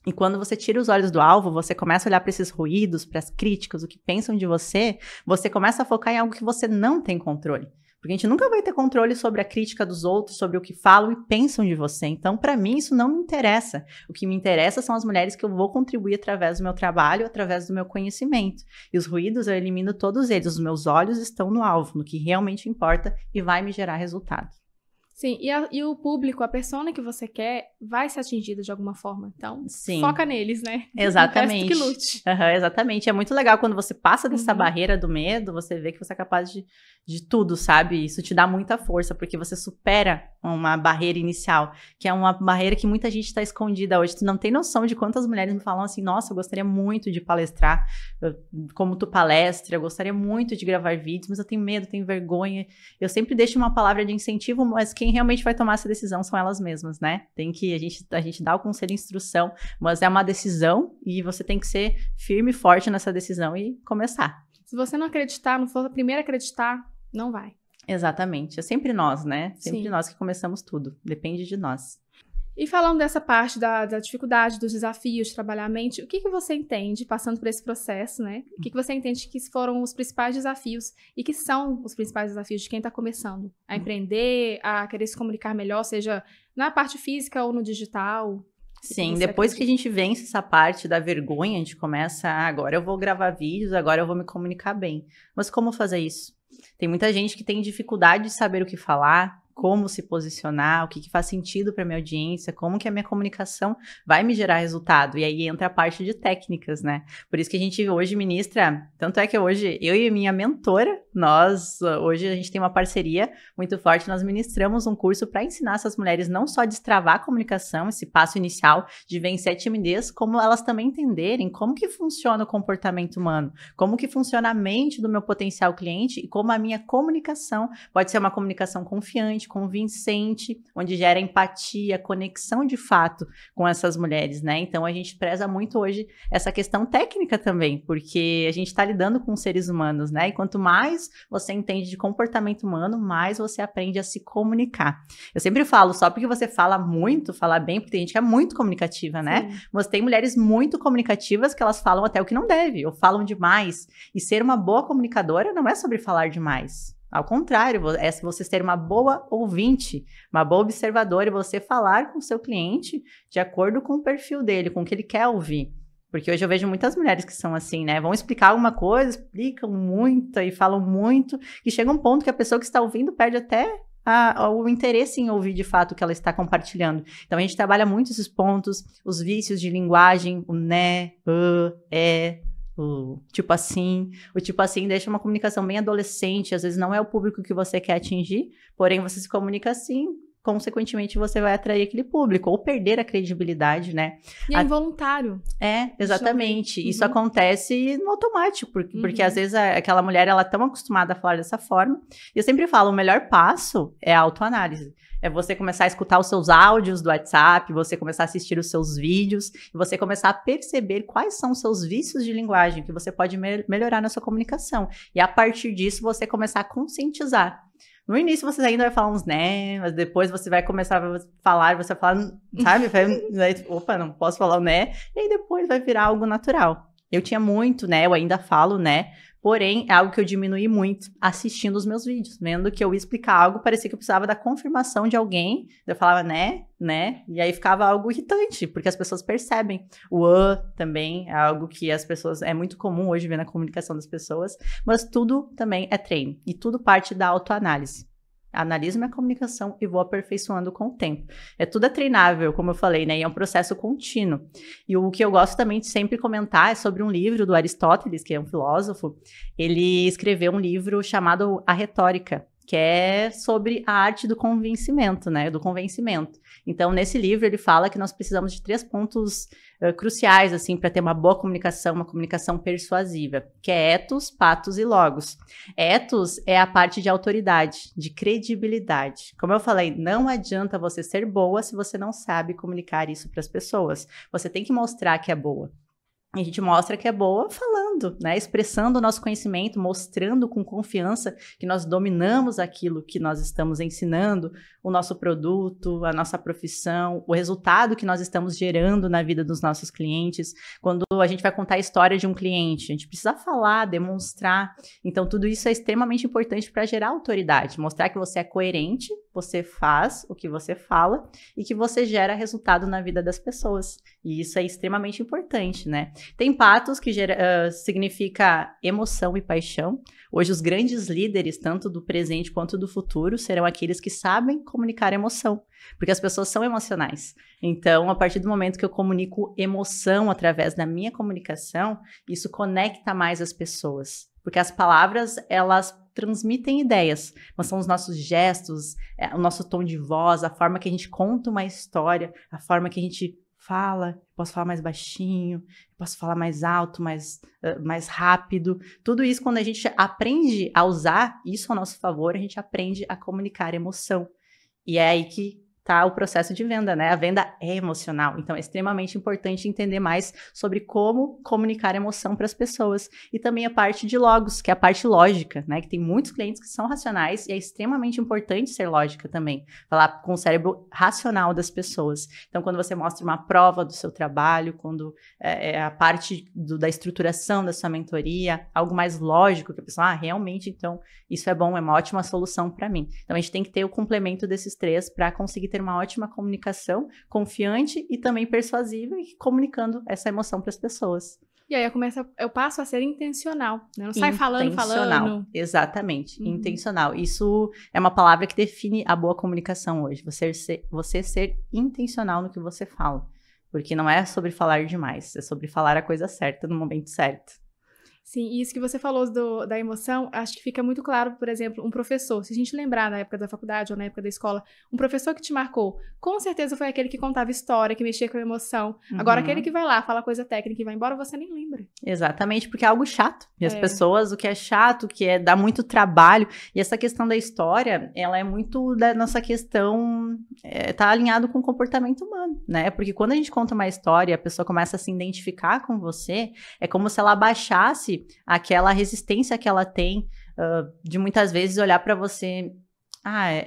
Speaker 2: E quando você tira os olhos do alvo, você começa a olhar para esses ruídos, para as críticas, o que pensam de você começa a focar em algo que você não tem controle. Porque a gente nunca vai ter controle sobre a crítica dos outros, sobre o que falam e pensam de você. Então, para mim, isso não me interessa. O que me interessa são as mulheres que eu vou contribuir através do meu trabalho, através do meu conhecimento. E os ruídos, eu elimino todos eles. Os meus olhos estão no alvo, no que realmente importa e vai me gerar resultado.
Speaker 1: Sim, e o público, a persona que você quer, vai ser atingida de alguma forma. Então, foca neles, né?
Speaker 2: Exatamente.
Speaker 1: O resto que lute.
Speaker 2: Exatamente. É muito legal quando você passa dessa barreira do medo, você vê que você é capaz de tudo, sabe? Isso te dá muita força, porque você supera uma barreira inicial, que é uma barreira que muita gente está escondida hoje. Tu não tem noção de quantas mulheres me falam assim, nossa, eu gostaria muito de palestrar, como tu palestra, eu gostaria muito de gravar vídeos, mas eu tenho medo, tenho vergonha. Eu sempre deixo uma palavra de incentivo, mas quem realmente vai tomar essa decisão são elas mesmas, né? Tem que, a gente dá o conselho e instrução, mas é uma decisão e você tem que ser firme e forte nessa decisão e começar.
Speaker 1: Se você não acreditar, não for a primeira a acreditar, não vai.
Speaker 2: Exatamente. É sempre nós, né? Sempre nós que começamos tudo. Depende de nós.
Speaker 1: E falando dessa parte da dificuldade, dos desafios de trabalhar a mente, o que você entende, passando por esse processo, né? O que você entende que foram os principais desafios e que são os principais desafios de quem está começando a empreender, a querer se comunicar melhor, seja na parte física ou no digital?
Speaker 2: Sim, depois que a gente vence essa parte da vergonha, a gente começa, agora eu vou gravar vídeos, agora eu vou me comunicar bem. Mas como fazer isso? Tem muita gente que tem dificuldade de saber o que falar, como se posicionar, o que faz sentido para minha audiência, como que a minha comunicação vai me gerar resultado. E aí entra a parte de técnicas, né? Por isso que a gente hoje ministra, tanto é que hoje eu e minha mentora, hoje a gente tem uma parceria muito forte, nós ministramos um curso para ensinar essas mulheres não só a destravar a comunicação, esse passo inicial de vencer a timidez, como elas também entenderem como que funciona o comportamento humano, como que funciona a mente do meu potencial cliente e como a minha comunicação pode ser uma comunicação confiante, convincente, onde gera empatia, conexão de fato com essas mulheres, né? Então, a gente preza muito hoje essa questão técnica também, porque a gente está lidando com seres humanos, né? E quanto mais você entende de comportamento humano, mais você aprende a se comunicar. Eu sempre falo, só porque você fala muito, fala bem, porque tem gente que é muito comunicativa, né? Sim. Mas tem mulheres muito comunicativas que elas falam até o que não deve, ou falam demais. E ser uma boa comunicadora não é sobre falar demais. Ao contrário, é você ser uma boa ouvinte, uma boa observadora e você falar com o seu cliente de acordo com o perfil dele, com o que ele quer ouvir. Porque hoje eu vejo muitas mulheres que são assim, né? Vão explicar alguma coisa, explicam muito e falam muito, que chega um ponto que a pessoa que está ouvindo perde até o interesse em ouvir de fato o que ela está compartilhando. Então a gente trabalha muito esses pontos, os vícios de linguagem, o né, o tipo assim deixa uma comunicação bem adolescente, às vezes não é o público que você quer atingir, porém você se comunica assim, consequentemente você vai atrair aquele público, ou perder a credibilidade, né?
Speaker 1: E é involuntário.
Speaker 2: Exatamente. Isso acontece no automático, porque às vezes aquela mulher, ela é tão acostumada a falar dessa forma, e eu sempre falo, o melhor passo é a autoanálise. É você começar a escutar os seus áudios do WhatsApp, você começar a assistir os seus vídeos, e você começar a perceber quais são os seus vícios de linguagem que você pode melhorar na sua comunicação. E a partir disso, você começar a conscientizar. No início, você ainda vai falar uns né, mas depois você vai começar a falar, você vai falar, sabe? Opa, não posso falar o né. E aí depois vai virar algo natural. Eu tinha muito né, eu ainda falo né, Porém, é algo que eu diminui muito assistindo os meus vídeos. Vendo que eu ia explicar algo, parecia que eu precisava da confirmação de alguém. Eu falava, né? E aí ficava algo irritante, porque as pessoas percebem. O também é algo que as pessoas... É muito comum hoje ver na comunicação das pessoas. Mas tudo também é treino. E tudo parte da autoanálise. Analiso minha comunicação e vou aperfeiçoando com o tempo. Tudo é treinável, como eu falei, né? E é um processo contínuo. E o que eu gosto também de sempre comentar é sobre um livro do Aristóteles, que é um filósofo. Ele escreveu um livro chamado A Retórica, que é sobre a arte do convencimento, né? Do convencimento. Então, nesse livro, ele fala que nós precisamos de 3 pontos cruciais, assim, para ter uma boa comunicação, uma comunicação persuasiva, que é ethos, pathos e logos. Ethos é a parte de autoridade, de credibilidade. Como eu falei, não adianta você ser boa se você não sabe comunicar isso para as pessoas. Você tem que mostrar que é boa. A gente mostra que é boa falando, né? Expressando o nosso conhecimento, mostrando com confiança que nós dominamos aquilo que nós estamos ensinando, o nosso produto, a nossa profissão, o resultado que nós estamos gerando na vida dos nossos clientes. Quando a gente vai contar a história de um cliente, a gente precisa falar, demonstrar. Então, tudo isso é extremamente importante para gerar autoridade, mostrar que você é coerente, você faz o que você fala e que você gera resultado na vida das pessoas. E isso é extremamente importante, né? Tem pathos, que significa emoção e paixão. Hoje, os grandes líderes, tanto do presente quanto do futuro, serão aqueles que sabem comunicar emoção, porque as pessoas são emocionais. Então, a partir do momento que eu comunico emoção através da minha comunicação, isso conecta mais as pessoas, porque as palavras, elas transmitem ideias, mas são os nossos gestos, o nosso tom de voz, a forma que a gente conta uma história, a forma que a gente fala, posso falar mais baixinho, posso falar mais alto, mais rápido. Tudo isso, quando a gente aprende a usar isso ao nosso favor, a gente aprende a comunicar emoção. E é aí que tá o processo de venda, né? A venda é emocional, então é extremamente importante entender mais sobre como comunicar emoção para as pessoas. E também a parte de logos, que é a parte lógica, né? Que tem muitos clientes que são racionais e é extremamente importante ser lógica também, falar com o cérebro racional das pessoas. Então, quando você mostra uma prova do seu trabalho, quando é a parte da estruturação da sua mentoria, algo mais lógico, que a pessoa, realmente, então, isso é bom, é uma ótima solução para mim. Então, a gente tem que ter o complemento desses 3 para conseguir ter uma ótima comunicação, confiante e também persuasiva e comunicando essa emoção para as pessoas.
Speaker 1: E aí eu passo a ser intencional, né? Não sai falando.
Speaker 2: Exatamente, intencional. Isso é uma palavra que define a boa comunicação hoje. Você ser intencional no que você fala. Porque não é sobre falar demais, é sobre falar a coisa certa no momento certo.
Speaker 1: Sim, e isso que você falou da emoção, acho que fica muito claro, por exemplo, um professor, se a gente lembrar na época da faculdade ou na época da escola, um professor que te marcou, com certeza foi aquele que contava história, que mexia com a emoção. Agora, aquele que vai lá, fala coisa técnica e vai embora, você nem lembra. Exatamente, porque é algo chato. E as pessoas, o que é chato, dá muito trabalho, e essa questão da história, ela é muito da nossa questão, tá alinhado com o comportamento humano, né? Porque quando a gente conta uma história e a pessoa começa a se identificar com você, é como se ela abaixasse aquela resistência que ela tem de muitas vezes olhar para você,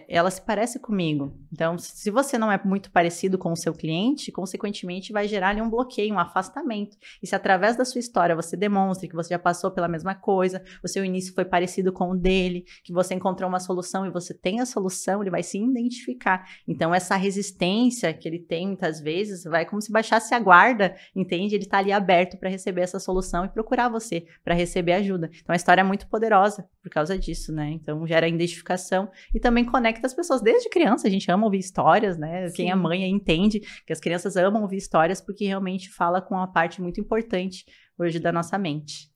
Speaker 1: ela se parece comigo. Então, se você não é muito parecido com o seu cliente, consequentemente vai gerar ali um bloqueio, um afastamento. E se através da sua história você demonstra que você já passou pela mesma coisa, o seu início foi parecido com o dele, que você encontrou uma solução e você tem a solução, ele vai se identificar. Então, essa resistência que ele tem muitas vezes vai como se baixasse a guarda, entende? Ele está ali aberto para receber essa solução e procurar você para receber ajuda. Então, a história é muito poderosa por causa disso, né? Então, gera identificação e também conecta as pessoas. Desde criança, a gente ama ouvir histórias, né? Sim. Quem é mãe entende que as crianças amam ouvir histórias porque realmente fala com uma parte muito importante hoje da nossa mente.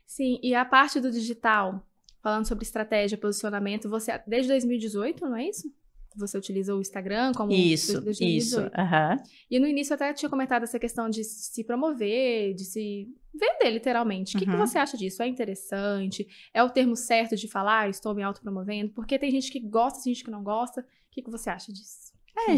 Speaker 1: Sim, e a parte do digital, falando sobre estratégia, posicionamento, você, desde 2018, não é isso? Você utiliza o Instagram como...
Speaker 2: Isso. Uhum.
Speaker 1: E no início eu até tinha comentado essa questão de se promover, de se vender, literalmente. O que você acha disso? É interessante? É o termo certo de falar, estou me autopromovendo? Porque tem gente que gosta, tem gente que não gosta. O que você acha disso?
Speaker 2: A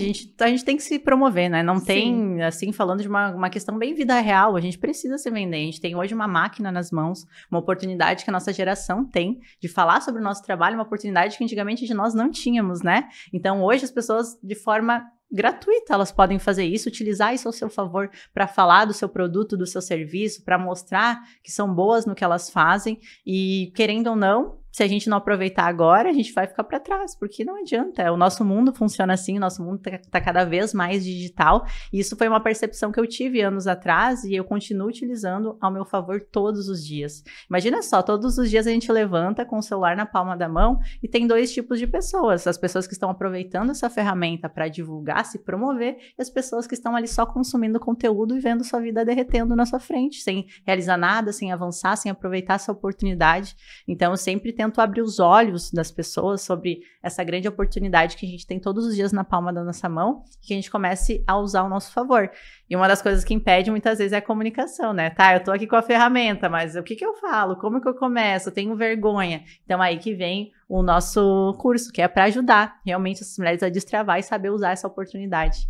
Speaker 2: gente tem que se promover, né? Não tem, assim, falando de uma questão bem vida real, a gente precisa se vender. A gente tem hoje uma máquina nas mãos, uma oportunidade que a nossa geração tem de falar sobre o nosso trabalho, uma oportunidade que antigamente nós não tínhamos, né? Então, hoje as pessoas, de forma gratuita, elas podem fazer isso, utilizar isso ao seu favor para falar do seu produto, do seu serviço, para mostrar que são boas no que elas fazem e, querendo ou não, se a gente não aproveitar agora, a gente vai ficar para trás, porque não adianta. O nosso mundo funciona assim, o nosso mundo tá cada vez mais digital, e isso foi uma percepção que eu tive anos atrás e eu continuo utilizando ao meu favor todos os dias. Imagina só, todos os dias a gente levanta com o celular na palma da mão e tem dois tipos de pessoas: as pessoas que estão aproveitando essa ferramenta para divulgar, se promover, e as pessoas que estão ali só consumindo conteúdo e vendo sua vida derretendo na sua frente, sem realizar nada, sem avançar, sem aproveitar essa oportunidade. Então, eu sempre tento abrir os olhos das pessoas sobre essa grande oportunidade que a gente tem todos os dias na palma da nossa mão e que a gente comece a usar ao nosso favor. E uma das coisas que impede muitas vezes é a comunicação, né? Tá, eu tô aqui com a ferramenta, mas o que eu falo? Como que eu começo? Eu tenho vergonha. Então, aí que vem o nosso curso, que é para ajudar realmente essas mulheres a destravar e saber usar essa oportunidade.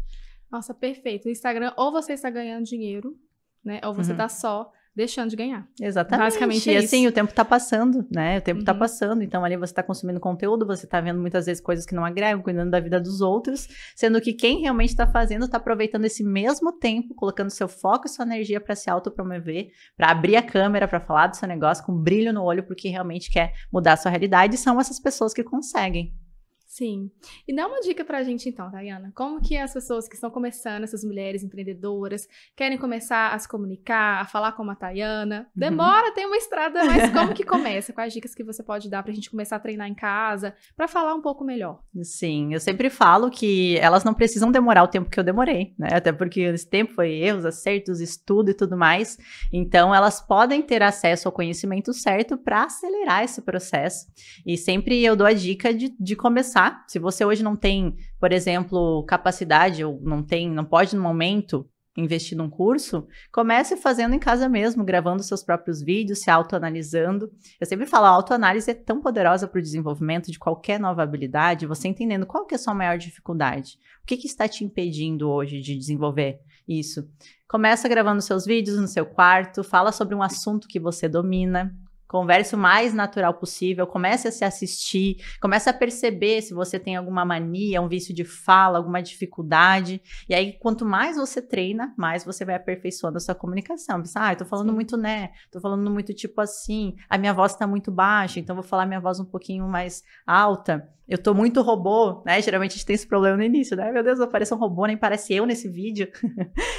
Speaker 1: Nossa, perfeito. O Instagram, ou você está ganhando dinheiro, né? Ou você está só deixando de ganhar.
Speaker 2: Exatamente.
Speaker 1: Basicamente
Speaker 2: e
Speaker 1: é
Speaker 2: assim,
Speaker 1: isso.
Speaker 2: o tempo tá passando, né? O tempo tá passando. Então, ali você tá consumindo conteúdo, você tá vendo muitas vezes coisas que não agregam, cuidando da vida dos outros, sendo que quem realmente tá fazendo, tá aproveitando esse mesmo tempo, colocando seu foco e sua energia para se autopromover, para abrir a câmera, para falar do seu negócio com brilho no olho, porque realmente quer mudar a sua realidade, e são essas pessoas que conseguem.
Speaker 1: Sim. E dá uma dica pra gente então, Tayana. Como que as pessoas que estão começando, essas mulheres empreendedoras, querem começar a se comunicar, a falar como a Tayana? Demora, tem uma estrada, mas como que começa? Quais dicas que você pode dar pra gente começar a treinar em casa, pra falar um pouco melhor?
Speaker 2: Sim, eu sempre falo que elas não precisam demorar o tempo que eu demorei, né? Até porque esse tempo foi erros, acertos, estudo e tudo mais. Então, elas podem ter acesso ao conhecimento certo para acelerar esse processo. E sempre eu dou a dica de começar. Se você hoje não tem, por exemplo, capacidade ou não pode no momento investir num curso, comece fazendo em casa mesmo, gravando seus próprios vídeos, se autoanalisando. Eu sempre falo, a autoanálise é tão poderosa para o desenvolvimento de qualquer nova habilidade, você entendendo qual que é a sua maior dificuldade, o que está te impedindo hoje de desenvolver isso. Começa gravando seus vídeos no seu quarto, fala sobre um assunto que você domina, converse o mais natural possível, comece a se assistir, comece a perceber se você tem alguma mania, um vício de fala, alguma dificuldade. E aí, quanto mais você treina, mais você vai aperfeiçoando a sua comunicação. Você, eu tô falando muito né, tô falando muito tipo assim, a minha voz tá muito baixa, então vou falar minha voz um pouquinho mais alta. Eu tô muito robô, né? Geralmente a gente tem esse problema no início, né? Meu Deus, aparece um robô, nem parece eu nesse vídeo.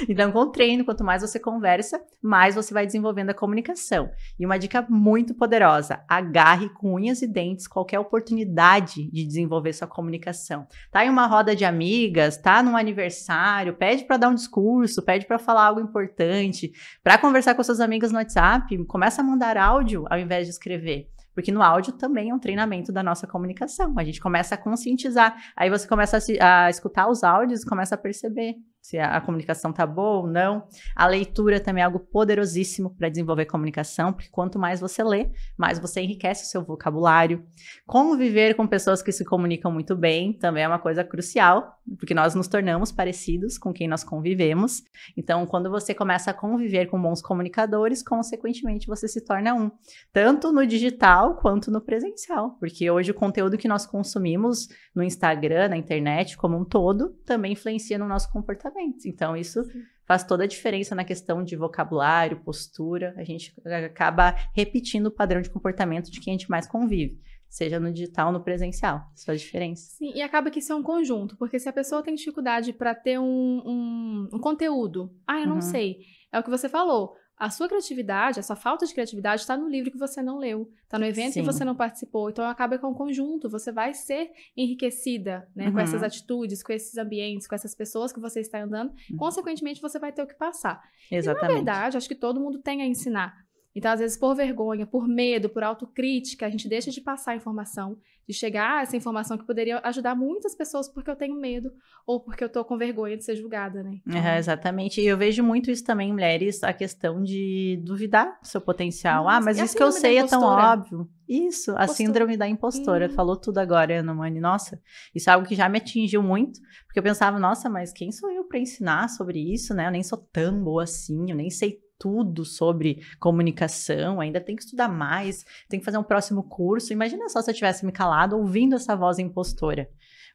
Speaker 2: Então, com o treino, quanto mais você conversa, mais você vai desenvolvendo a comunicação. E uma dica muito poderosa, agarre com unhas e dentes qualquer oportunidade de desenvolver sua comunicação. Tá em uma roda de amigas, tá num aniversário, pede para dar um discurso, pede para falar algo importante, para conversar com suas amigas no WhatsApp, começa a mandar áudio ao invés de escrever. Porque no áudio também é um treinamento da nossa comunicação. A gente começa a conscientizar. Aí você começa a escutar os áudios e começa a perceber se a comunicação tá boa ou não. A leitura também é algo poderosíssimo para desenvolver comunicação, porque quanto mais você lê, mais você enriquece o seu vocabulário. Conviver com pessoas que se comunicam muito bem também é uma coisa crucial, porque nós nos tornamos parecidos com quem nós convivemos. Então, quando você começa a conviver com bons comunicadores, consequentemente você se torna um, tanto no digital quanto no presencial, porque hoje o conteúdo que nós consumimos no Instagram, na internet como um todo, também influencia no nosso comportamento. Então, isso faz toda a diferença na questão de vocabulário, postura. A gente acaba repetindo o padrão de comportamento de quem a gente mais convive, seja no digital ou no presencial. Isso faz diferença.
Speaker 1: Sim, e acaba que isso é um conjunto, porque se a pessoa tem dificuldade para ter um conteúdo, eu não sei, é o que você falou. A sua criatividade, a sua falta de criatividade está no livro que você não leu, está no evento que você não participou. Então, acaba com o conjunto. Você vai ser enriquecida, né, com essas atitudes, com esses ambientes, com essas pessoas que você está andando. Consequentemente, você vai ter o que passar.
Speaker 2: Exatamente.
Speaker 1: E, na verdade, acho que todo mundo tem a ensinar. Então, às vezes, por vergonha, por medo, por autocrítica, a gente deixa de passar a informação, de chegar a essa informação que poderia ajudar muitas pessoas porque eu tenho medo ou porque eu tô com vergonha de ser julgada, né? Então...
Speaker 2: exatamente. E eu vejo muito isso também, mulheres, a questão de duvidar do seu potencial. Mas isso que eu sei é tão óbvio. Isso, a síndrome da impostora. Falou tudo agora, Ana Mani. Nossa, isso é algo que já me atingiu muito, porque eu pensava, nossa, mas quem sou eu para ensinar sobre isso, né? Eu nem sou tão boa assim, eu nem sei tudo sobre comunicação, ainda tem que estudar mais, tem que fazer um próximo curso. Imagina só se eu tivesse me calado ouvindo essa voz impostora.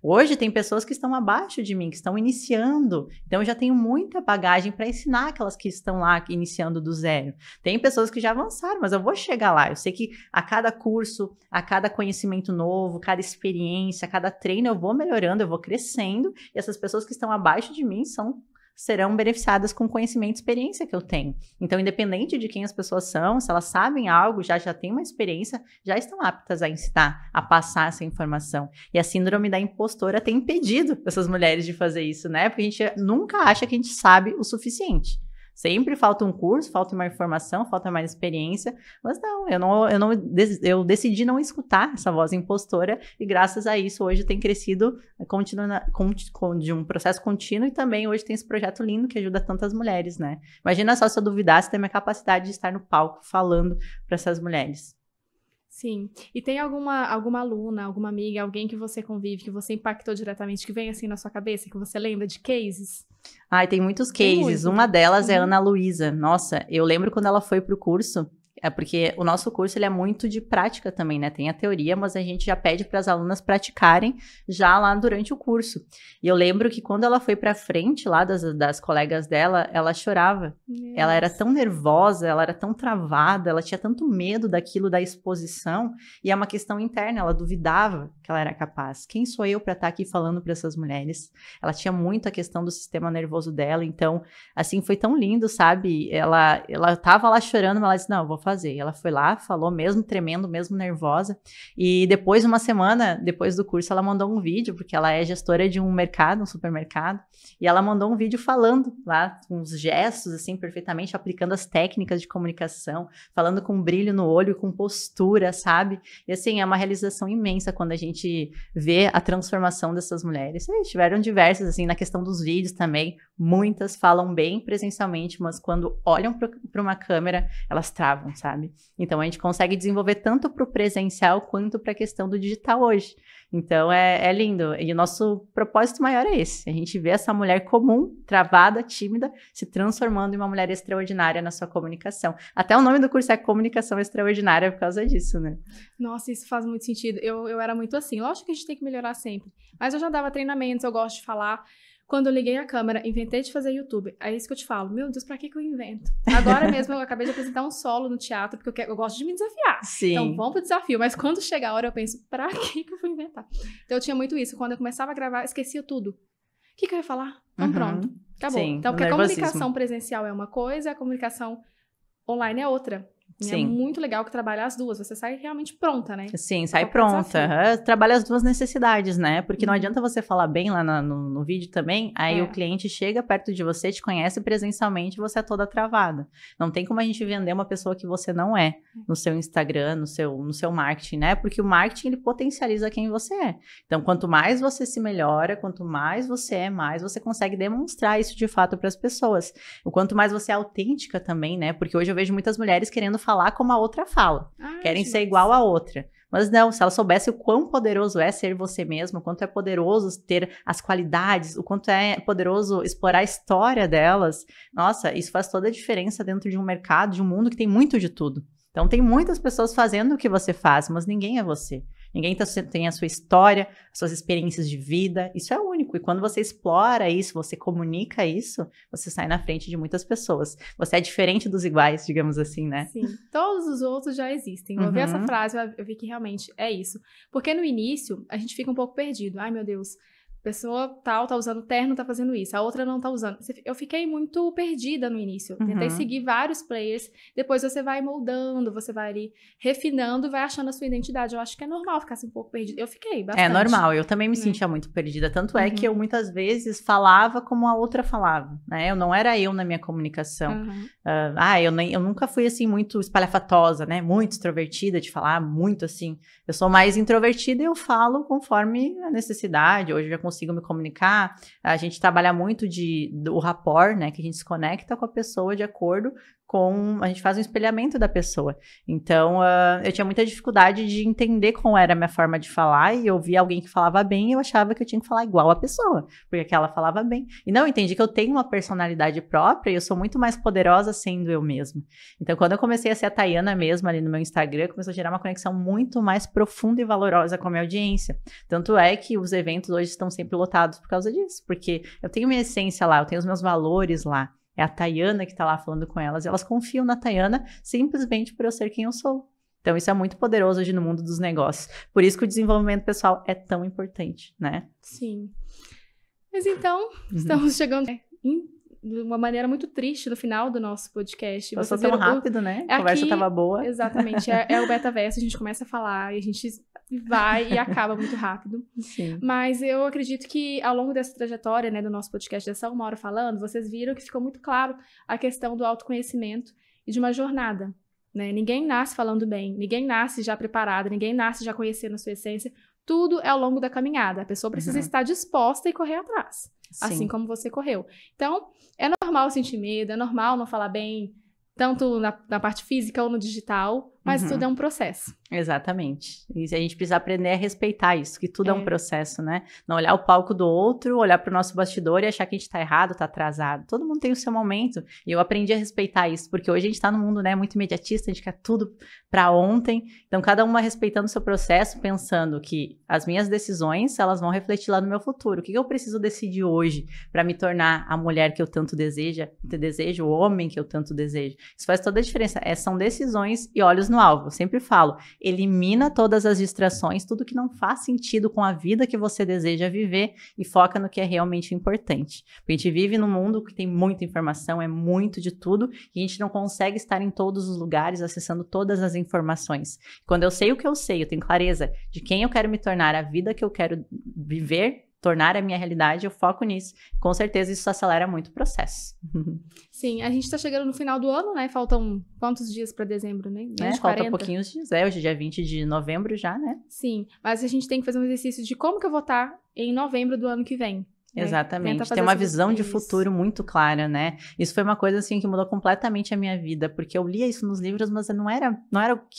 Speaker 2: Hoje tem pessoas que estão abaixo de mim, que estão iniciando. Então eu já tenho muita bagagem para ensinar aquelas que estão lá iniciando do zero. Tem pessoas que já avançaram, mas eu vou chegar lá. Eu sei que a cada curso, a cada conhecimento novo, cada experiência, cada treino, eu vou melhorando, eu vou crescendo. E essas pessoas que estão abaixo de mim serão beneficiadas com o conhecimento e experiência que eu tenho. Então, independente de quem as pessoas são, se elas sabem algo, já têm uma experiência, já estão aptas a ensinar, a passar essa informação. E a síndrome da impostora tem impedido essas mulheres de fazer isso, né? Porque a gente nunca acha que a gente sabe o suficiente. Sempre falta um curso, falta uma informação, falta mais experiência, mas eu decidi não escutar essa voz impostora e graças a isso hoje tem crescido de um processo contínuo e também hoje tem esse projeto lindo que ajuda tantas mulheres, né? Imagina só se eu duvidasse da minha capacidade de estar no palco falando para essas mulheres.
Speaker 1: Sim. E tem alguma aluna, alguma amiga, alguém que você convive, que você impactou diretamente, que vem assim na sua cabeça, que você lembra de cases?
Speaker 2: Ai, tem muitos cases. Uma delas é a Ana Luísa. Nossa, eu lembro quando ela foi pro curso, porque o nosso curso ele é muito de prática também, né? Tem a teoria, mas a gente já pede para as alunas praticarem já lá durante o curso. E eu lembro que quando ela foi para frente lá das colegas dela, ela chorava. Yes. Ela era tão nervosa, ela era tão travada, ela tinha tanto medo daquilo, da exposição. E é uma questão interna, ela duvidava que ela era capaz. Quem sou eu para estar aqui falando para essas mulheres? Ela tinha muito a questão do sistema nervoso dela. Então, assim, foi tão lindo, sabe? Ela tava lá chorando, mas ela disse, não, eu vou fazer. Ela foi lá, falou mesmo tremendo, mesmo nervosa. E depois, uma semana depois do curso, ela mandou um vídeo, porque ela é gestora de um supermercado, e ela mandou um vídeo falando lá, com os gestos, assim, perfeitamente, aplicando as técnicas de comunicação, falando com brilho no olho, com postura, sabe? E assim, é uma realização imensa quando a gente vê a transformação dessas mulheres. E tiveram diversas, assim, na questão dos vídeos também, muitas falam bem presencialmente, mas quando olham para uma câmera, elas travam, sabe? Então, a gente consegue desenvolver tanto para o presencial quanto para a questão do digital hoje. Então, é lindo. E o nosso propósito maior é esse. A gente vê essa mulher comum, travada, tímida, se transformando em uma mulher extraordinária na sua comunicação. Até o nome do curso é Comunicação Extraordinária por causa disso, né?
Speaker 1: Nossa, isso faz muito sentido. Eu era muito assim. Lógico que a gente tem que melhorar sempre. Mas eu já dava treinamentos, eu gosto de falar. Quando eu liguei a câmera, inventei de fazer YouTube. É isso que eu te falo. Meu Deus, pra que eu invento? Agora mesmo eu acabei de apresentar um solo no teatro, porque eu gosto de me desafiar.
Speaker 2: Sim.
Speaker 1: Então, vamos pro desafio. Mas quando chegar a hora, eu penso, pra que eu vou inventar? Então, eu tinha muito isso. Quando eu começava a gravar, eu esquecia tudo. O que eu ia falar? Então, pronto. Acabou.
Speaker 2: Sim,
Speaker 1: então, porque a comunicação presencial é uma coisa, a comunicação online é outra.
Speaker 2: Sim.
Speaker 1: É muito legal que trabalha as duas. Você sai realmente pronta, né?
Speaker 2: Sim, sai pronta. Trabalha as duas necessidades, né? Porque não adianta você falar bem lá no vídeo também, aí o cliente chega perto de você, te conhece presencialmente, você é toda travada. Não tem como a gente vender uma pessoa que você não é no seu Instagram, no seu marketing, né? Porque o marketing, ele potencializa quem você é. Então, quanto mais você se melhora, quanto mais você é, mais você consegue demonstrar isso de fato para as pessoas. O quanto mais você é autêntica também, né? Porque hoje eu vejo muitas mulheres querendo falar como a outra fala. Querem ser igual a outra. Mas não, se ela soubesse o quão poderoso é ser você mesma, o quanto é poderoso ter as qualidades, o quanto é poderoso explorar a história delas, nossa, isso faz toda a diferença dentro de um mercado, de um mundo que tem muito de tudo. Então, tem muitas pessoas fazendo o que você faz, mas ninguém é você. Ninguém tem a sua história, as suas experiências de vida. Isso é único. E quando você explora isso, você comunica isso, você sai na frente de muitas pessoas. Você é diferente dos iguais, digamos assim, né?
Speaker 1: Sim. Todos os outros já existem. Eu ouvi essa frase, eu vi que realmente é isso. Porque no início, a gente fica um pouco perdido. Ai, meu Deus. Pessoa tal tá usando terno, tá fazendo isso. A outra não tá usando. Eu fiquei muito perdida no início. Tentei seguir vários players. Depois você vai moldando, você vai ali refinando, vai achando a sua identidade. Eu acho que é normal ficar assim um pouco perdida. Eu fiquei bastante.
Speaker 2: É normal. Eu também me sentia muito perdida. Tanto é que eu muitas vezes falava como a outra falava, né? Eu não era eu na minha comunicação. Eu nunca fui assim muito espalhafatosa, né? Muito extrovertida de falar, muito assim. Eu sou mais introvertida e eu falo conforme a necessidade. Hoje eu já consigo me comunicar. A gente trabalha muito do rapport, né? Que a gente se conecta com a pessoa de acordo a gente faz um espelhamento da pessoa. Então, eu tinha muita dificuldade de entender como era a minha forma de falar, e eu via alguém que falava bem e eu achava que eu tinha que falar igual a pessoa, porque aquela falava bem. E não, eu entendi que eu tenho uma personalidade própria e eu sou muito mais poderosa sendo eu mesma. Então, quando eu comecei a ser a Tayana mesma ali no meu Instagram, começou a gerar uma conexão muito mais profunda e valorosa com a minha audiência. Tanto é que os eventos hoje estão sempre lotados por causa disso, porque eu tenho minha essência lá, eu tenho os meus valores lá. É a Tayana que tá lá falando com elas, e elas confiam na Tayana simplesmente por eu ser quem eu sou. Então, isso é muito poderoso hoje no mundo dos negócios. Por isso que o desenvolvimento pessoal é tão importante, né?
Speaker 1: Sim. Mas então, estamos chegando de uma maneira muito triste no final do nosso podcast.
Speaker 2: Passou tão rápido, né? A conversa tava boa.
Speaker 1: Exatamente. É o betaverso, a gente começa a falar e a gente vai e acaba muito rápido.
Speaker 2: Sim.
Speaker 1: Mas eu acredito que ao longo dessa trajetória, né, do nosso podcast dessa 1 hora falando, vocês viram que ficou muito claro a questão do autoconhecimento e de uma jornada, né? Ninguém nasce falando bem, ninguém nasce já preparado, ninguém nasce já conhecendo a sua essência. Tudo é ao longo da caminhada. A pessoa precisa estar disposta e correr atrás. Sim. Assim como você correu. Então, é normal sentir medo, é normal não falar bem, tanto na parte física ou no digital, mas tudo é um processo.
Speaker 2: Exatamente. E a gente precisa aprender a respeitar isso, que tudo é um processo, né? Não olhar o palco do outro, olhar pro nosso bastidor e achar que a gente tá errado, tá atrasado. Todo mundo tem o seu momento. E eu aprendi a respeitar isso, porque hoje a gente tá num mundo, né, muito imediatista, a gente quer tudo pra ontem. Então, cada uma respeitando o seu processo, pensando que as minhas decisões, elas vão refletir lá no meu futuro. O que eu preciso decidir hoje pra me tornar a mulher que eu tanto desejo, o homem que eu tanto desejo? Isso faz toda a diferença. São decisões e olhos no alvo. Eu sempre falo, elimina todas as distrações, tudo que não faz sentido com a vida que você deseja viver e foca no que é realmente importante. Porque a gente vive num mundo que tem muita informação, é muito de tudo, e a gente não consegue estar em todos os lugares acessando todas as informações. Quando eu sei o que eu sei, eu tenho clareza de quem eu quero me tornar, a vida que eu quero viver, tornar a minha realidade, eu foco nisso. Com certeza isso acelera muito o processo.
Speaker 1: Sim, a gente tá chegando no final do ano, né? Faltam quantos dias para dezembro, né?
Speaker 2: Falta pouquinhos dias. Hoje é dia 20 de novembro já, né?
Speaker 1: Sim, mas a gente tem que fazer um exercício de como que eu vou estar em novembro do ano que vem.
Speaker 2: Exatamente, tem uma visão de futuro muito clara, né? Isso foi uma coisa assim que mudou completamente a minha vida, porque eu lia isso nos livros, mas não era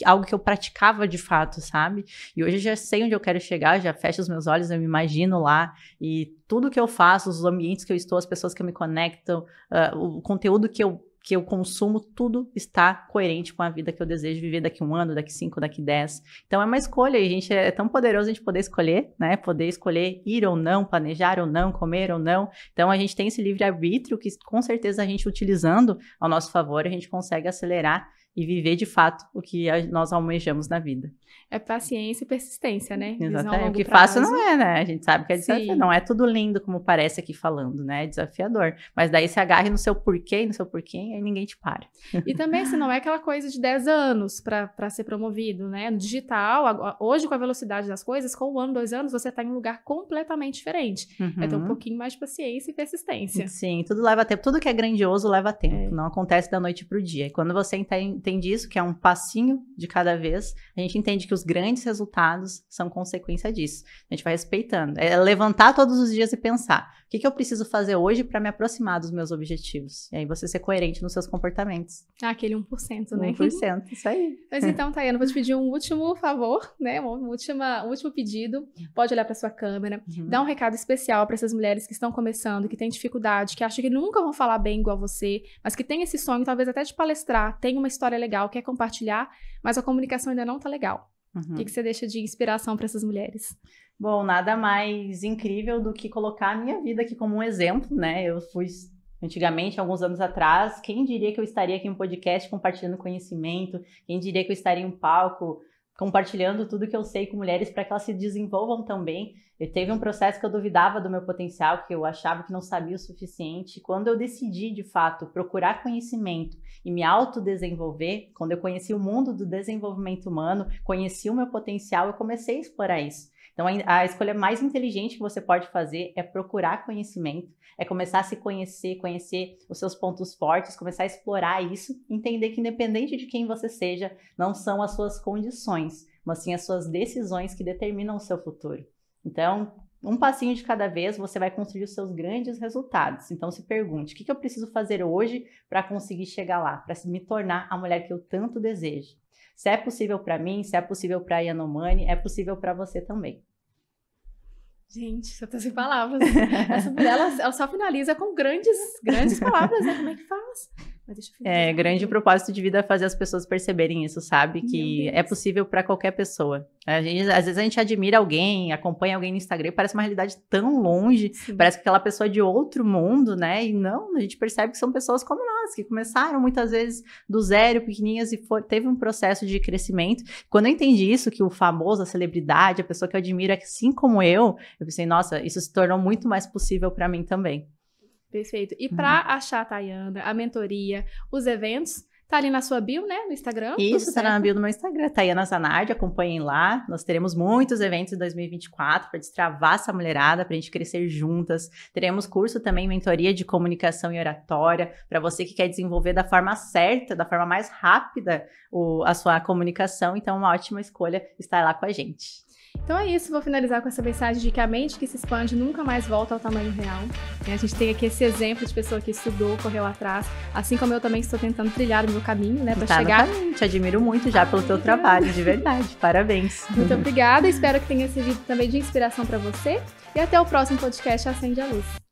Speaker 2: algo que eu praticava de fato, sabe? E hoje eu já sei onde eu quero chegar, já fecho os meus olhos, eu me imagino lá, e tudo que eu faço, os ambientes que eu estou, as pessoas que eu me conecto, o conteúdo que eu consumo, tudo está coerente com a vida que eu desejo viver daqui 1 ano, daqui 5, daqui 10. Então é uma escolha, e a gente é tão poderoso a gente poder escolher, né? Poder escolher ir ou não, planejar ou não, comer ou não. Então a gente tem esse livre-arbítrio que com certeza a gente utilizando ao nosso favor, a gente consegue acelerar e viver de fato o que nós almejamos na vida.
Speaker 1: É paciência e persistência, né?
Speaker 2: Exatamente. O que fácil não é, né? A gente sabe que é desafiador. Não é tudo lindo como parece aqui falando, né? É desafiador. Mas daí se agarre no seu porquê, aí ninguém te para.
Speaker 1: E também, assim, não é aquela coisa de 10 anos para ser promovido, né? No digital, hoje com a velocidade das coisas, com 1 ano, 2 anos, você tá em um lugar completamente diferente. Vai ter um pouquinho mais de paciência e persistência.
Speaker 2: Sim, tudo leva tempo. Tudo que é grandioso leva tempo. Não acontece da noite pro dia. E quando você entende isso, que é um passinho de cada vez, a gente entende que os grandes resultados são consequência disso. A gente vai respeitando. É levantar todos os dias e pensar, o que eu preciso fazer hoje para me aproximar dos meus objetivos? E aí você ser coerente nos seus comportamentos.
Speaker 1: Aquele 1%, né?
Speaker 2: 1%, isso aí.
Speaker 1: Mas então, Tayana, vou te pedir um último favor, né? Um último pedido. Pode olhar para sua câmera, dar um recado especial para essas mulheres que estão começando, que têm dificuldade, que acham que nunca vão falar bem igual você, mas que têm esse sonho, talvez até de palestrar, tem uma história legal, quer compartilhar, mas a comunicação ainda não tá legal. O que você deixa de inspiração para essas mulheres?
Speaker 2: Bom, nada mais incrível do que colocar a minha vida aqui como um exemplo, né? Eu fui antigamente, alguns anos atrás, quem diria que eu estaria aqui em um podcast compartilhando conhecimento? Quem diria que eu estaria em um palco compartilhando tudo que eu sei com mulheres para que elas se desenvolvam também? Eu teve um processo que eu duvidava do meu potencial, que eu achava que não sabia o suficiente. Quando eu decidi, de fato, procurar conhecimento e me autodesenvolver, quando eu conheci o mundo do desenvolvimento humano, conheci o meu potencial, eu comecei a explorar isso. Então, a escolha mais inteligente que você pode fazer é procurar conhecimento, é começar a se conhecer os seus pontos fortes, começar a explorar isso, entender que independente de quem você seja, não são as suas condições, mas sim as suas decisões que determinam o seu futuro. Então, um passinho de cada vez, você vai construir os seus grandes resultados. Então, se pergunte, o que eu preciso fazer hoje para conseguir chegar lá, para me tornar a mulher que eu tanto desejo? Se é possível para mim, se é possível para a Yanomami, é possível para você também.
Speaker 1: Gente, você tá sem palavras. Essa mulher, ela só finaliza com grandes palavras, né? Como é que faz? Mas deixa eu
Speaker 2: grande propósito de vida é fazer as pessoas perceberem isso, sabe? Que é possível para qualquer pessoa. Às vezes a gente admira alguém, acompanha alguém no Instagram e parece uma realidade tão longe, parece que aquela pessoa é de outro mundo, né? E não, a gente percebe que são pessoas como nós, que começaram muitas vezes do zero, pequenininhas, e teve um processo de crescimento. Quando eu entendi isso, que o famoso, a celebridade, a pessoa que eu admiro é assim como eu pensei, nossa, isso se tornou muito mais possível para mim também.
Speaker 1: Perfeito. E para achar a Tayana, a mentoria, os eventos, tá ali na sua bio, né? No Instagram?
Speaker 2: Isso, tá na bio do meu Instagram, Tayana Zanardi, acompanhem lá. Nós teremos muitos eventos em 2024 para destravar essa mulherada, pra gente crescer juntas. Teremos curso também, mentoria de comunicação e oratória, para você que quer desenvolver da forma certa, da forma mais rápida a sua comunicação. Então, uma ótima escolha estar lá com a gente.
Speaker 1: Então é isso, vou finalizar com essa mensagem de que a mente que se expande nunca mais volta ao tamanho real. A gente tem aqui esse exemplo de pessoa que estudou, correu atrás, assim como eu também estou tentando trilhar o meu caminho, né, para chegar.
Speaker 2: Te admiro muito já pelo teu trabalho, de verdade. Parabéns.
Speaker 1: Muito obrigada, espero que tenha servido também de inspiração para você. E até o próximo podcast Acende a Luz.